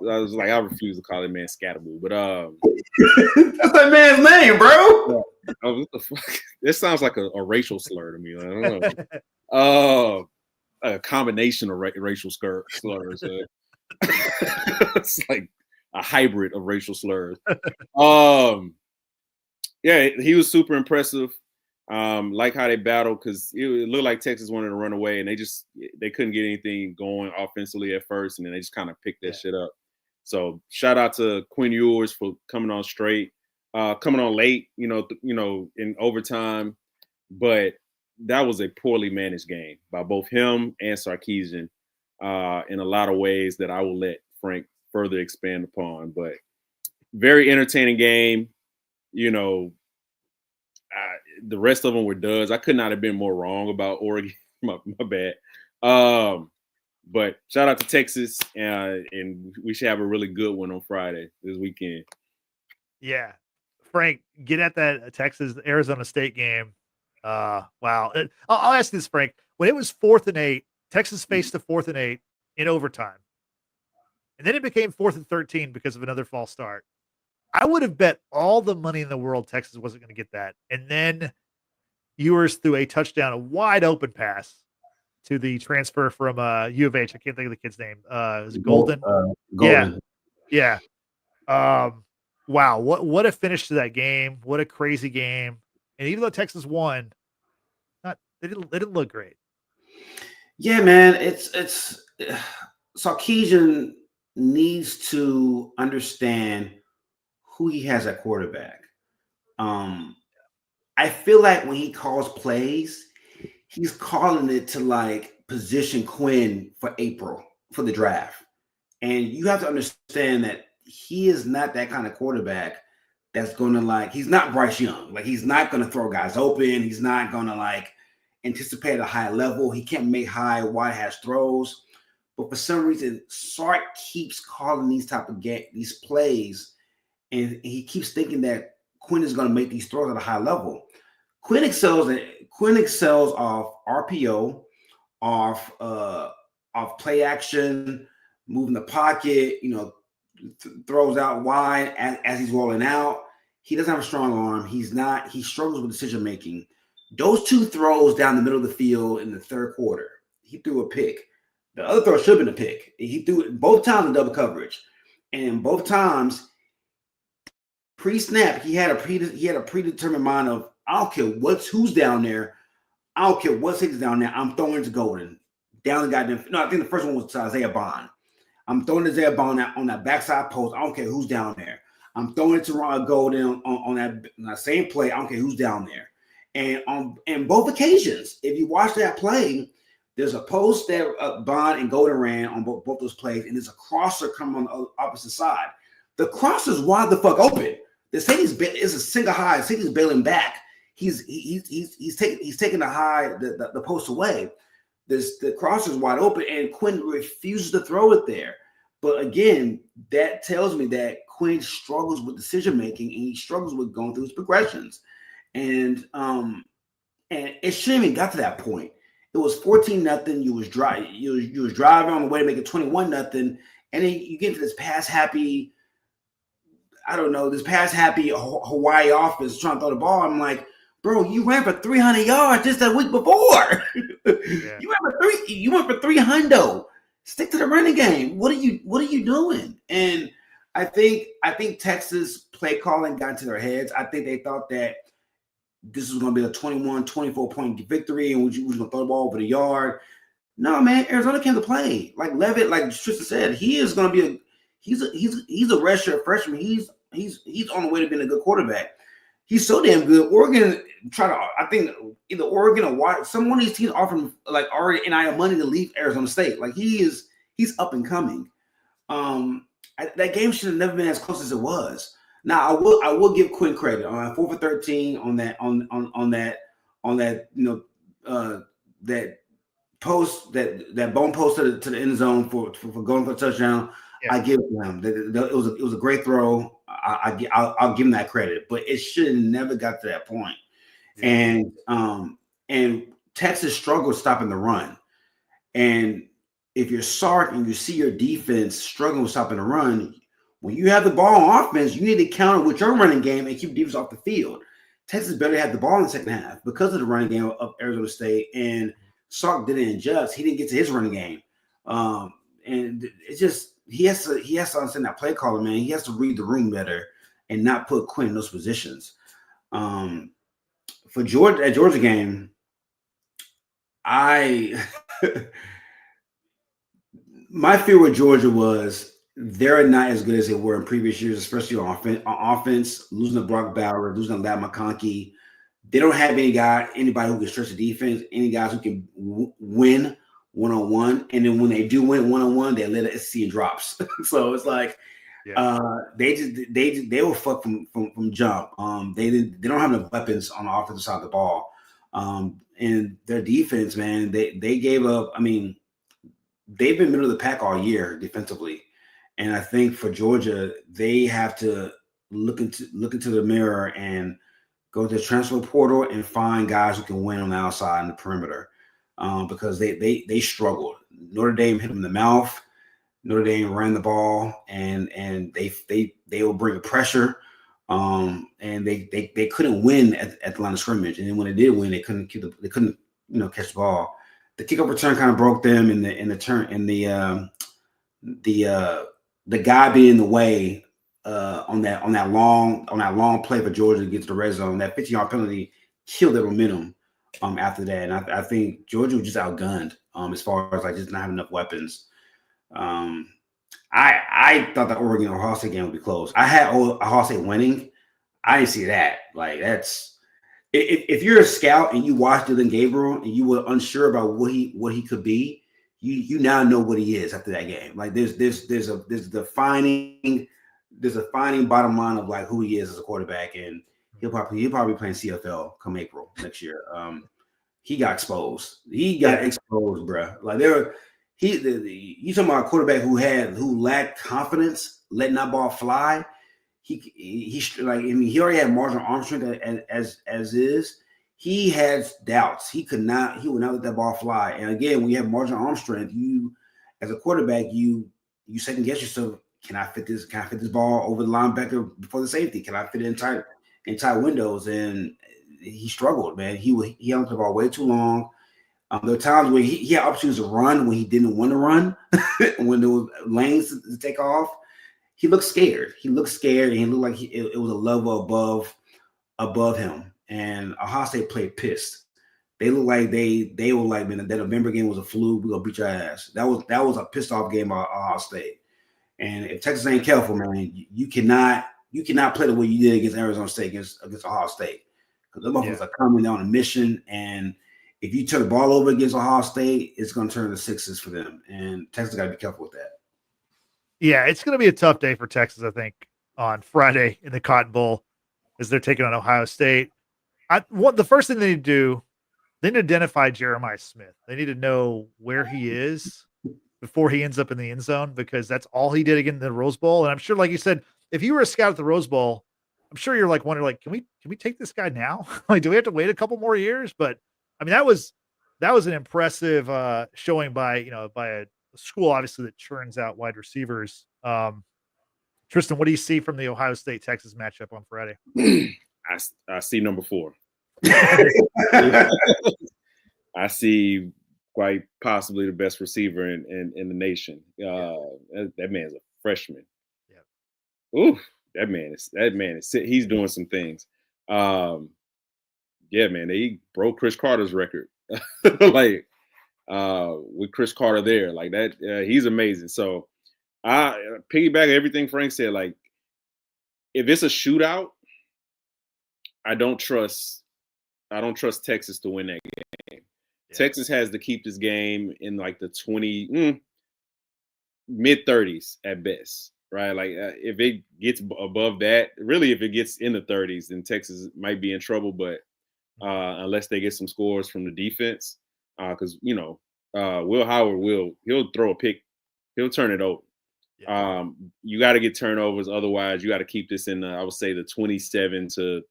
I was like, I refuse to call that man Scatterboo, but that's that man's name, bro. what the fuck? This sounds like a racial slur to me. I don't know. A combination of racial slurs. It's like a hybrid of racial slurs. Yeah, he was super impressive. Like how they battled, because it looked like Texas wanted to run away, and they couldn't get anything going offensively at first, and then they just kind of picked that shit up. So shout out to Quinn Ewers for coming on straight, coming on late, in overtime, but that was a poorly managed game by both him and Sarkisian in a lot of ways that I will let Frank further expand upon. But very entertaining game. The rest of them were duds. I could not have been more wrong about Oregon. my bad. But shout out to Texas, and we should have a really good one on Friday this weekend. Yeah. Frank, get at that Texas-Arizona State game. Wow. I'll ask this, Frank. When it was 4th and 8, Texas faced a 4th and 8 in overtime. And then it became 4th and 13 because of another false start. I would have bet all the money in the world Texas wasn't going to get that. And then Ewers threw a touchdown, a wide open pass to the transfer from U of H. I can't think of the kid's name. Is it Golden? Golden. Yeah. Wow. What a finish to that game. What a crazy game. And even though Texas won, they didn't look great. Yeah, man. It's Sarkisian needs to understand who he has at quarterback. I feel like when he calls plays, he's calling it to like position Quinn for April for the draft. And you have to understand that he is not that kind of quarterback that's going to he's not Bryce Young. Like, he's not going to throw guys open. He's not going to anticipate a high level. He can't make high wide hash throws. But for some reason, Sark keeps calling these plays, and he keeps thinking that Quinn is going to make these throws at a high level. Quinn excels off RPO, off play action, moving the pocket, throws out wide as he's rolling out. He doesn't have a strong arm. He struggles with decision making. Those two throws down the middle of the field in the third quarter, he threw a pick. The other throw should have been a pick. He threw it both times in double coverage, and both times pre-snap he had a predetermined mind of, I don't care who's down there. I don't care what six is down there. I'm throwing to Golden. Down the goddamn. No, I think the first one was Isaiah Bond. I'm throwing to Isaiah Bond on that backside post. I don't care who's down there. I'm throwing it to Golden on that same play. I don't care who's down there. And on both occasions, if you watch that play, there's a post that Bond and Golden ran on both those plays, and there's a crosser coming on the opposite side. The crosser's wide the fuck open. The safety's is a single high. Safety's bailing back. He's taking the post away. The crosser's wide open, and Quinn refuses to throw it there. But again, that tells me that Quinn struggles with decision making, and he struggles with going through his progressions. And it shouldn't even got to that point. It was 14-0. You was driving on the way to make it 21-0, and then you get into this pass happy. I don't know, this pass happy Hawaii offense trying to throw the ball. I'm like, bro, you ran for 300 yards just that week before. Yeah. You went for 300. Stick to the running game. What are you doing? And I think Texas play calling got into their heads. I think they thought that this was going to be a 21, 24-point victory, and we was going to throw the ball over the yard. No, man, Arizona came to play. Like Levitt, like Tristan said, he is going to be he's a redshirt freshman. He's on the way to being a good quarterback. He's so damn good. Oregon I think either Oregon or Washington, some one of these teams offer him already NIL money to leave Arizona State. Like he's up and coming. That game should have never been as close as it was. Now I will give Quinn credit on 4 for 13 on that that post that bone post to the end zone for going for a touchdown. Yeah. I give him it was a great throw. I'll give him that credit, but it should have never got to that point. Yeah. And Texas struggled stopping the run, and if you're Sark and you see your defense struggling with stopping the run, when you have the ball on offense, you need to counter with your running game and keep defense off the field. Texas barely had the ball in the second half because of the running game of Arizona State, and Sark didn't adjust. He didn't get to his running game, and it's just he has to understand that play caller, man. He has to read the room better and not put Quinn in those positions. For Georgia game, my fear with Georgia was they're not as good as they were in previous years, especially on offense. Losing to Brock Bowers, losing to Ladd McConkey. They don't have anybody who can stretch the defense, any guys who can win one-on-one. And then when they do win one-on-one, they let it see in drops. So it's like they were fucked from jump. They don't have enough weapons on the offensive side of the ball. And their defense, man, they gave up. I mean, they've been middle of the pack all year defensively. And I think for Georgia, they have to look into the mirror and go to the transfer portal and find guys who can win on the outside and the perimeter, because they struggled. Notre Dame hit them in the mouth. Notre Dame ran the ball, and they will bring a pressure, and they couldn't win at the line of scrimmage. And then when they did win, they couldn't catch the ball. The kickoff return kind of broke them in the guy being in the way on that long play for Georgia against the red zone. That 15-yard penalty killed their momentum after that. And I think Georgia was just outgunned as far as like just not having enough weapons. I thought that Oregon-Ohio State game would be close. I had Ohio State winning. I didn't see that. Like that's if you're a scout and you watched Dylan Gabriel and you were unsure about what he could be, you now know what he is after that game. Like there's a defining bottom line of like who he is as a quarterback, and he'll probably be playing CFL come April next year. He got exposed. He got exposed, bro. Like you talking about a quarterback who lacked confidence, letting that ball fly. He already had marginal arm strength as is. He has doubts. He would not let that ball fly. And again, when you have marginal arm strength, you as a quarterback, you second guess yourself. Can I fit this ball over the linebacker before the safety? Can I fit it in tight windows? And he struggled, man. He held the ball way too long. There were times where he had opportunities to run when he didn't want to run, when there was lanes to take off. He looked scared. And he looked like it was a level above him. And Ohio State played pissed. They looked like they were like, man, that November game was a fluke. We're gonna beat your ass. That was a pissed off game by Ohio State. And if Texas ain't careful, man, you cannot play the way you did against Arizona State against Ohio State. Because the motherfuckers are coming on a mission, and if you turn the ball over against Ohio State, it's going to turn to sixes for them. And Texas got to be careful with that. Yeah, it's going to be a tough day for Texas, I think, on Friday in the Cotton Bowl as they're taking on Ohio State. The first thing they need to do, they need to identify Jeremiah Smith. They need to know where he is before he ends up in the end zone, because that's all he did again in the Rose Bowl. And I'm sure, like you said, if you were a scout at the Rose Bowl, I'm sure you're like wondering, like, can we take this guy now? Like, do we have to wait a couple more years? But I mean, that was an impressive showing by a school, obviously, that churns out wide receivers. Tristan, what do you see from the Ohio State Texas matchup on Friday? I see number 4. I see quite possibly the best receiver in the nation. That man's a freshman. Yeah. Ooh, that man is he's doing some things. Yeah, man, they broke Chris Carter's record. Like with Chris Carter there, like that, he's amazing. So I piggyback everything Frank said. Like, if it's a shootout, I don't trust Texas to win that game. Yeah. Texas has to keep this game in like the mid-30s at best, right? Like if it gets above that, really, if it gets in the 30s, then Texas might be in trouble. But unless they get some scores from the defense, because Will Howard he'll throw a pick, he'll turn it over. Yeah. You got to get turnovers, otherwise you got to keep this in I would say the 27 to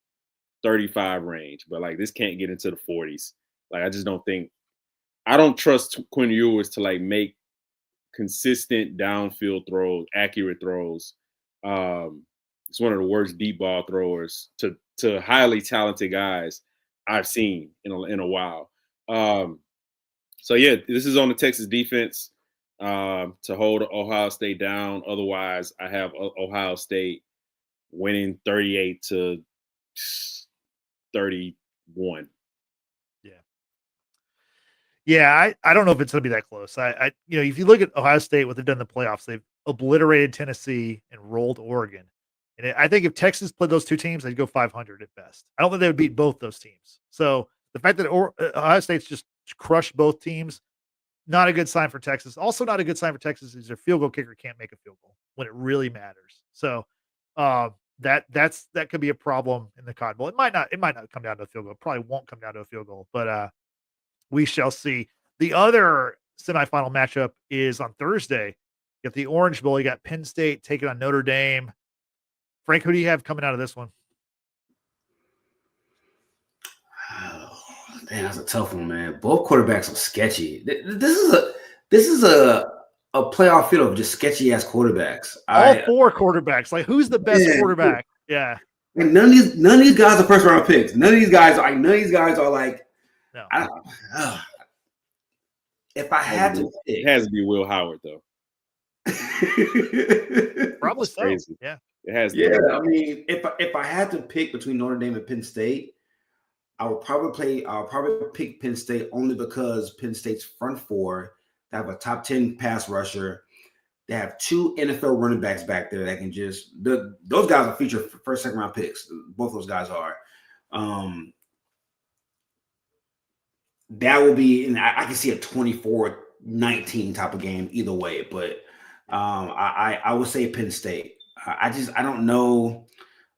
35 range. But like this can't get into the 40s. Like I don't trust Quinn Ewers to like make consistent downfield throws, accurate throws. It's one of the worst deep ball throwers to highly talented guys I've seen in a while. So yeah, this is on the Texas defense to hold Ohio State down. Otherwise, I have Ohio State winning 38-31. Yeah, I don't know if it's going to be that close. If you look at Ohio State, what they've done in the playoffs, they've obliterated Tennessee and rolled Oregon. And I think if Texas played those two teams, they'd go 500 at best. I don't think they would beat both those teams. So the fact that Ohio State's just crushed both teams, not a good sign for Texas. Also, not a good sign for Texas is their field goal kicker can't make a field goal when it really matters. So that could be a problem in the Cotton Bowl. It might not come down to a field goal. It probably won't come down to a field goal, but we shall see. The other semifinal matchup is on Thursday. You got the Orange Bowl. You got Penn State taking on Notre Dame. Frank, who do you have coming out of this one? Oh, man, that's a tough one, man. Both quarterbacks are sketchy. This is a playoff field of just sketchy ass quarterbacks. All four quarterbacks. Like, who's the best quarterback? Yeah. And none of these guys are first round picks. None of these guys are like. No. If I had to pick, it has to be Will Howard though. Probably so. Crazy. Yeah. It has. Yeah, I mean, if I had to pick between Notre Dame and Penn State, I'll probably pick Penn State only because Penn State's front four, they have a top 10 pass rusher. They have two NFL running backs back there that can those guys are future first, second round picks. Both those guys are. That will be, and I can see a 24-19 type of game either way, but I would say Penn State. I don't know.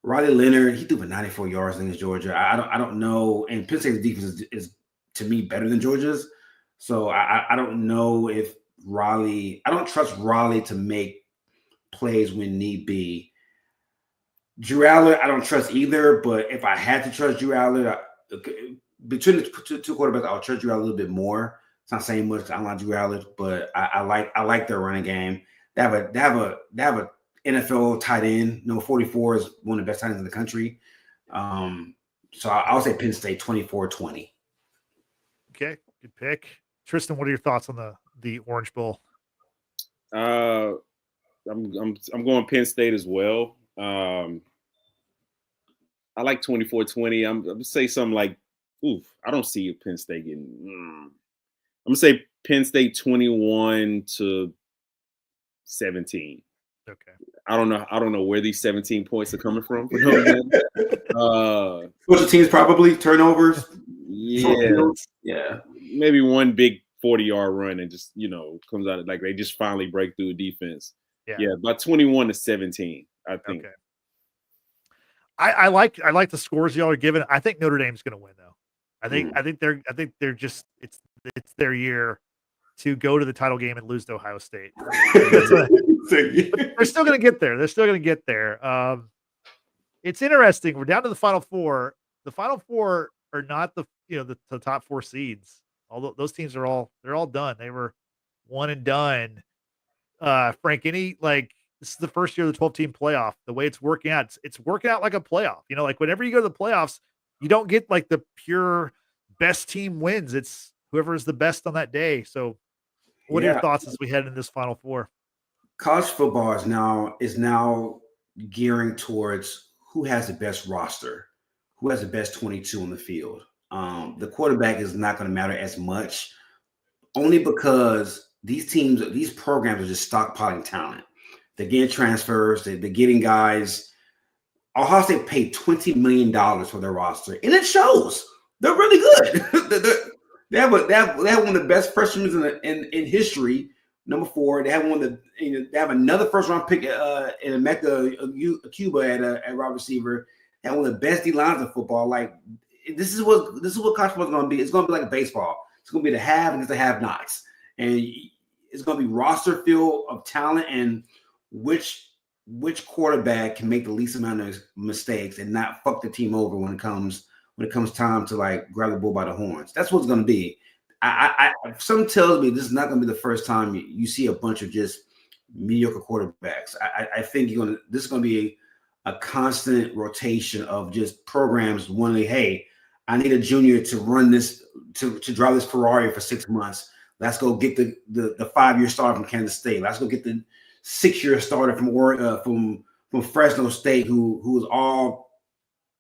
Riley Leonard, he threw for 94 yards against Georgia. I don't know, and Penn State's defense is to me better than Georgia's. So I don't know if Riley. I don't trust Riley to make plays when need be. Drew Allen, I don't trust either. But if I had to trust Drew Allen, between the two quarterbacks, I'll trust Drew Allen a little bit more. It's not saying much. I like Drew Allen, but I like their running game. They have a NFL tight end. Number 44 is one of the best tight ends in the country. So I'll say Penn State 24-20. Okay, good pick. Tristan, what are your thoughts on the Orange Bowl? I'm going Penn State as well. I like 24-20. I'm gonna say something like, I don't see Penn State getting. I'm gonna say Penn State 21-17. Okay. I don't know where these 17 points are coming from. Special teams probably turnovers. Yeah. Maybe one big 40-yard run and just comes out like they just finally break through a defense. Yeah, about 21-17. I think. Okay. I like the scores y'all are giving. I think Notre Dame's going to win though. I think they're just it's their year to go to the title game and lose to Ohio State. They're still going to get there. It's interesting. We're down to the Final Four. The Final Four are not the top four seeds. Although those teams they're all done. They were one and done. Frank, this is the first year of the 12-team playoff. The way it's working out, it's working out like a playoff. Like whenever you go to the playoffs, you don't get like the pure best team wins. It's whoever is the best on that day. So what are your thoughts as we head into this Final Four? College football is now gearing towards who has the best roster, who has the best 22 on the field. The quarterback is not going to matter as much, only because these programs are just stockpiling talent. They're getting transfers. They're getting guys. Ohio State paid $20 million for their roster, and it shows. They're really good. They have one of the best freshmen in history. Number 4, they have they have another first round pick in Emeka Cuba at wide receiver. They have one of the best D lines in football. Like this is what college football is going to be. It's going to be like baseball. It's going to be the have and the have-nots, and it's going to be roster fill of talent and which quarterback can make the least amount of mistakes and not fuck the team over when it comes time to like grab the bull by the horns. That's what it's going to be. Something tells me this is not going to be the first time you see a bunch of just mediocre quarterbacks. I think this is going to be a constant rotation of just programs wanting, hey, I need a junior to run this, to drive this Ferrari for 6 months. Let's go get the 5-year starter from Kansas State. Let's go get the 6-year starter from Fresno State, who was all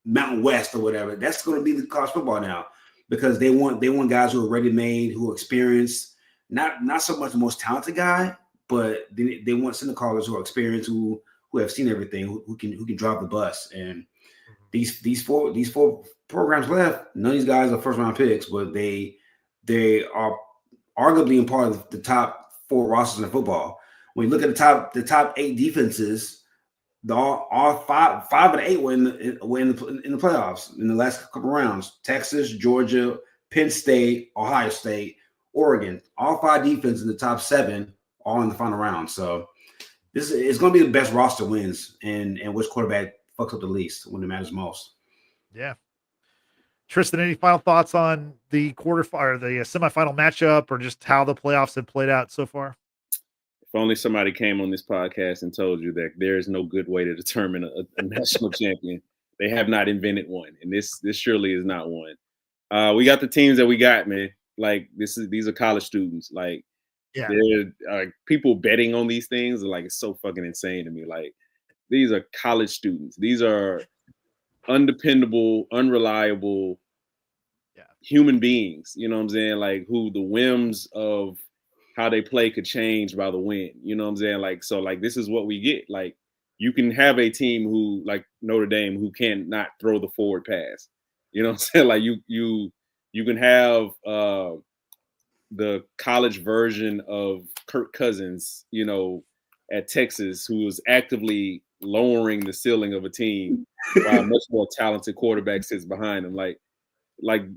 Mountain West or whatever. That's going to be the college football now, because they want guys who are ready made, who are experienced, not so much the most talented guy, but they want center callers who are experienced, who have seen everything, who can drive the bus. And these four programs left, none of these guys are first round picks, but they are arguably in part of the top 4 rosters in football. When you look at the top 8 defenses, all 5 of the 8 were in the playoffs in the last couple rounds. Texas, Georgia, Penn State, Ohio State, Oregon, all 5 defenses in the top 7, all in the final round. So this is going to be the best roster wins, and which quarterback fucks up the least when it matters most. Yeah. Tristan, any final thoughts on the semifinal matchup, or just how the playoffs have played out so far? If only somebody came on this podcast and told you that there is no good way to determine a national champion. They have not invented one, and this surely is not one. We got the teams that we got, man. Like these are college students. Like, yeah, there people betting on these things. Like, it's so fucking insane to me. Like, these are college students. These are undependable, unreliable human beings. You know what I'm saying? Like, who the whims of how they play could change by the wind. You know what I'm saying? Like, so like, this is what we get. Like, you can have a team who, like Notre Dame, who cannot throw the forward pass. You know what I'm saying? Like, you can have the college version of Kirk Cousins, you know, at Texas, who is actively lowering the ceiling of a team while a much more talented quarterback sits behind him. Like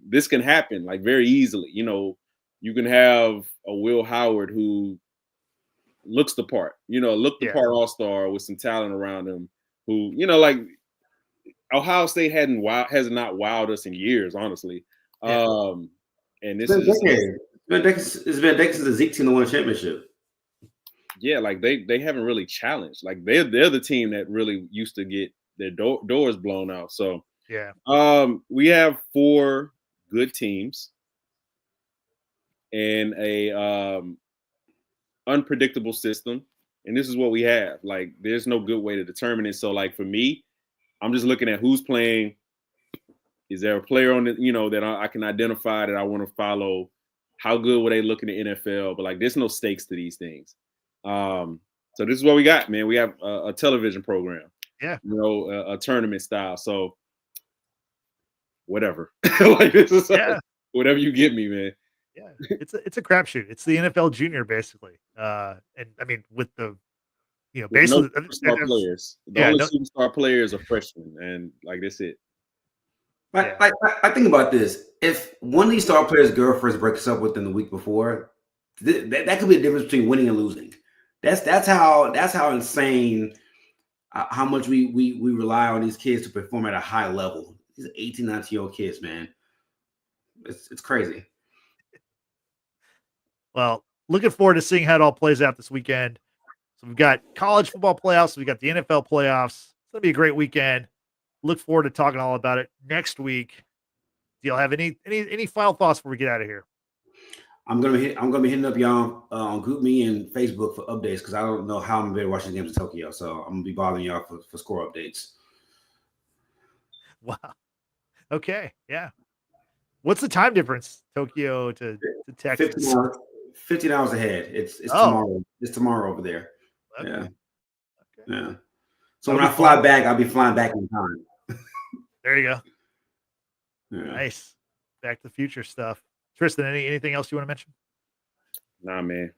this can happen, like, very easily. You know, you can have a Will Howard who looks the part, part all-star with some talent around him, who, you know, like, Ohio State has not wowed us in years, honestly. Yeah. And this it's been decades since the Zeke team won a championship. Yeah, like they haven't really challenged. Like, they're the team that really used to get their doors blown out. So yeah, we have 4 good teams and a unpredictable system, and this is what we have. Like, there's no good way to determine it. So, like, for me, I'm just looking at who's playing. Is there a player on it, that I can identify that I want to follow? How good will they look in the NFL? But, like, there's no stakes to these things. So this is what we got, man. We have a television program, a tournament style. So whatever, like, this is whatever you get me, man. Yeah, it's a crapshoot. It's the NFL Junior, basically. And I mean, with the, basically, no superstar players. The only superstar players are freshmen, and like, that's it. Like, I think about this. If one of these star players' girlfriends breaks up with them the week before, that could be the difference between winning and losing. That's how insane how much we rely on these kids to perform at a high level. These 18, 19-year-old kids, man. It's crazy. Well, looking forward to seeing how it all plays out this weekend. So we've got college football playoffs. We've got the NFL playoffs. It's going to be a great weekend. Look forward to talking all about it next week. Do y'all have any final thoughts before we get out of here? I'm gonna be hitting up y'all on GroupMe and Facebook for updates, because I don't know how I'm gonna be watching the games in Tokyo. So I'm gonna be bothering y'all for score updates. Wow. Okay. Yeah. What's the time difference, Tokyo to Texas? 15 hours ahead. It's tomorrow. It's tomorrow over there. Okay. Yeah. Okay. Yeah. So when I fly back, I'll be flying back in time. There you go. Yeah. Nice. Back to the Future stuff. Tristan, anything else you want to mention? Nah, man.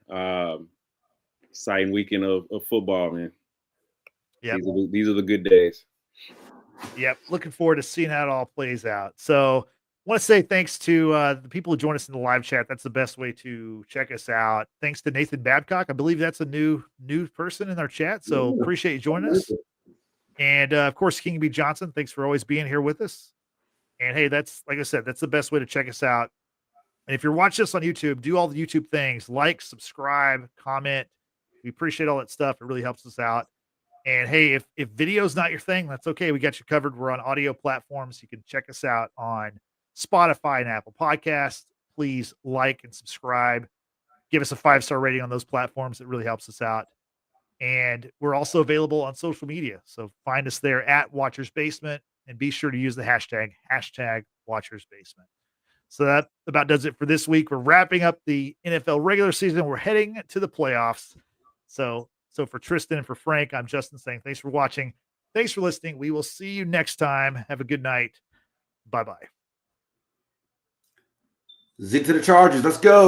Exciting weekend of football, man. Yeah. These are the good days. Yep. Looking forward to seeing how it all plays out. So I want to say thanks to the people who join us in the live chat. That's the best way to check us out. Thanks to Nathan Babcock. I believe that's a new person in our chat. So appreciate you joining us. And of course, King B. Johnson, thanks for always being here with us. And hey, that's, like I said, that's the best way to check us out. And if you're watching this on YouTube, do all the YouTube things, like, subscribe, comment. We appreciate all that stuff. It really helps us out. And hey, if video's not your thing, that's okay. We got you covered. We're on audio platforms. You can check us out on Spotify and Apple Podcasts. Please like and subscribe. Give us a 5-star rating on those platforms. It really helps us out. And we're also available on social media. So find us there at Watchers Basement and be sure to use the hashtag Watchers Basement. So that about does it for this week. We're wrapping up the NFL regular season. We're heading to the playoffs. So for Tristan and for Frank, I'm Justin saying thanks for watching. Thanks for listening. We will see you next time. Have a good night. Bye-bye. Zig to the Chargers. Let's go.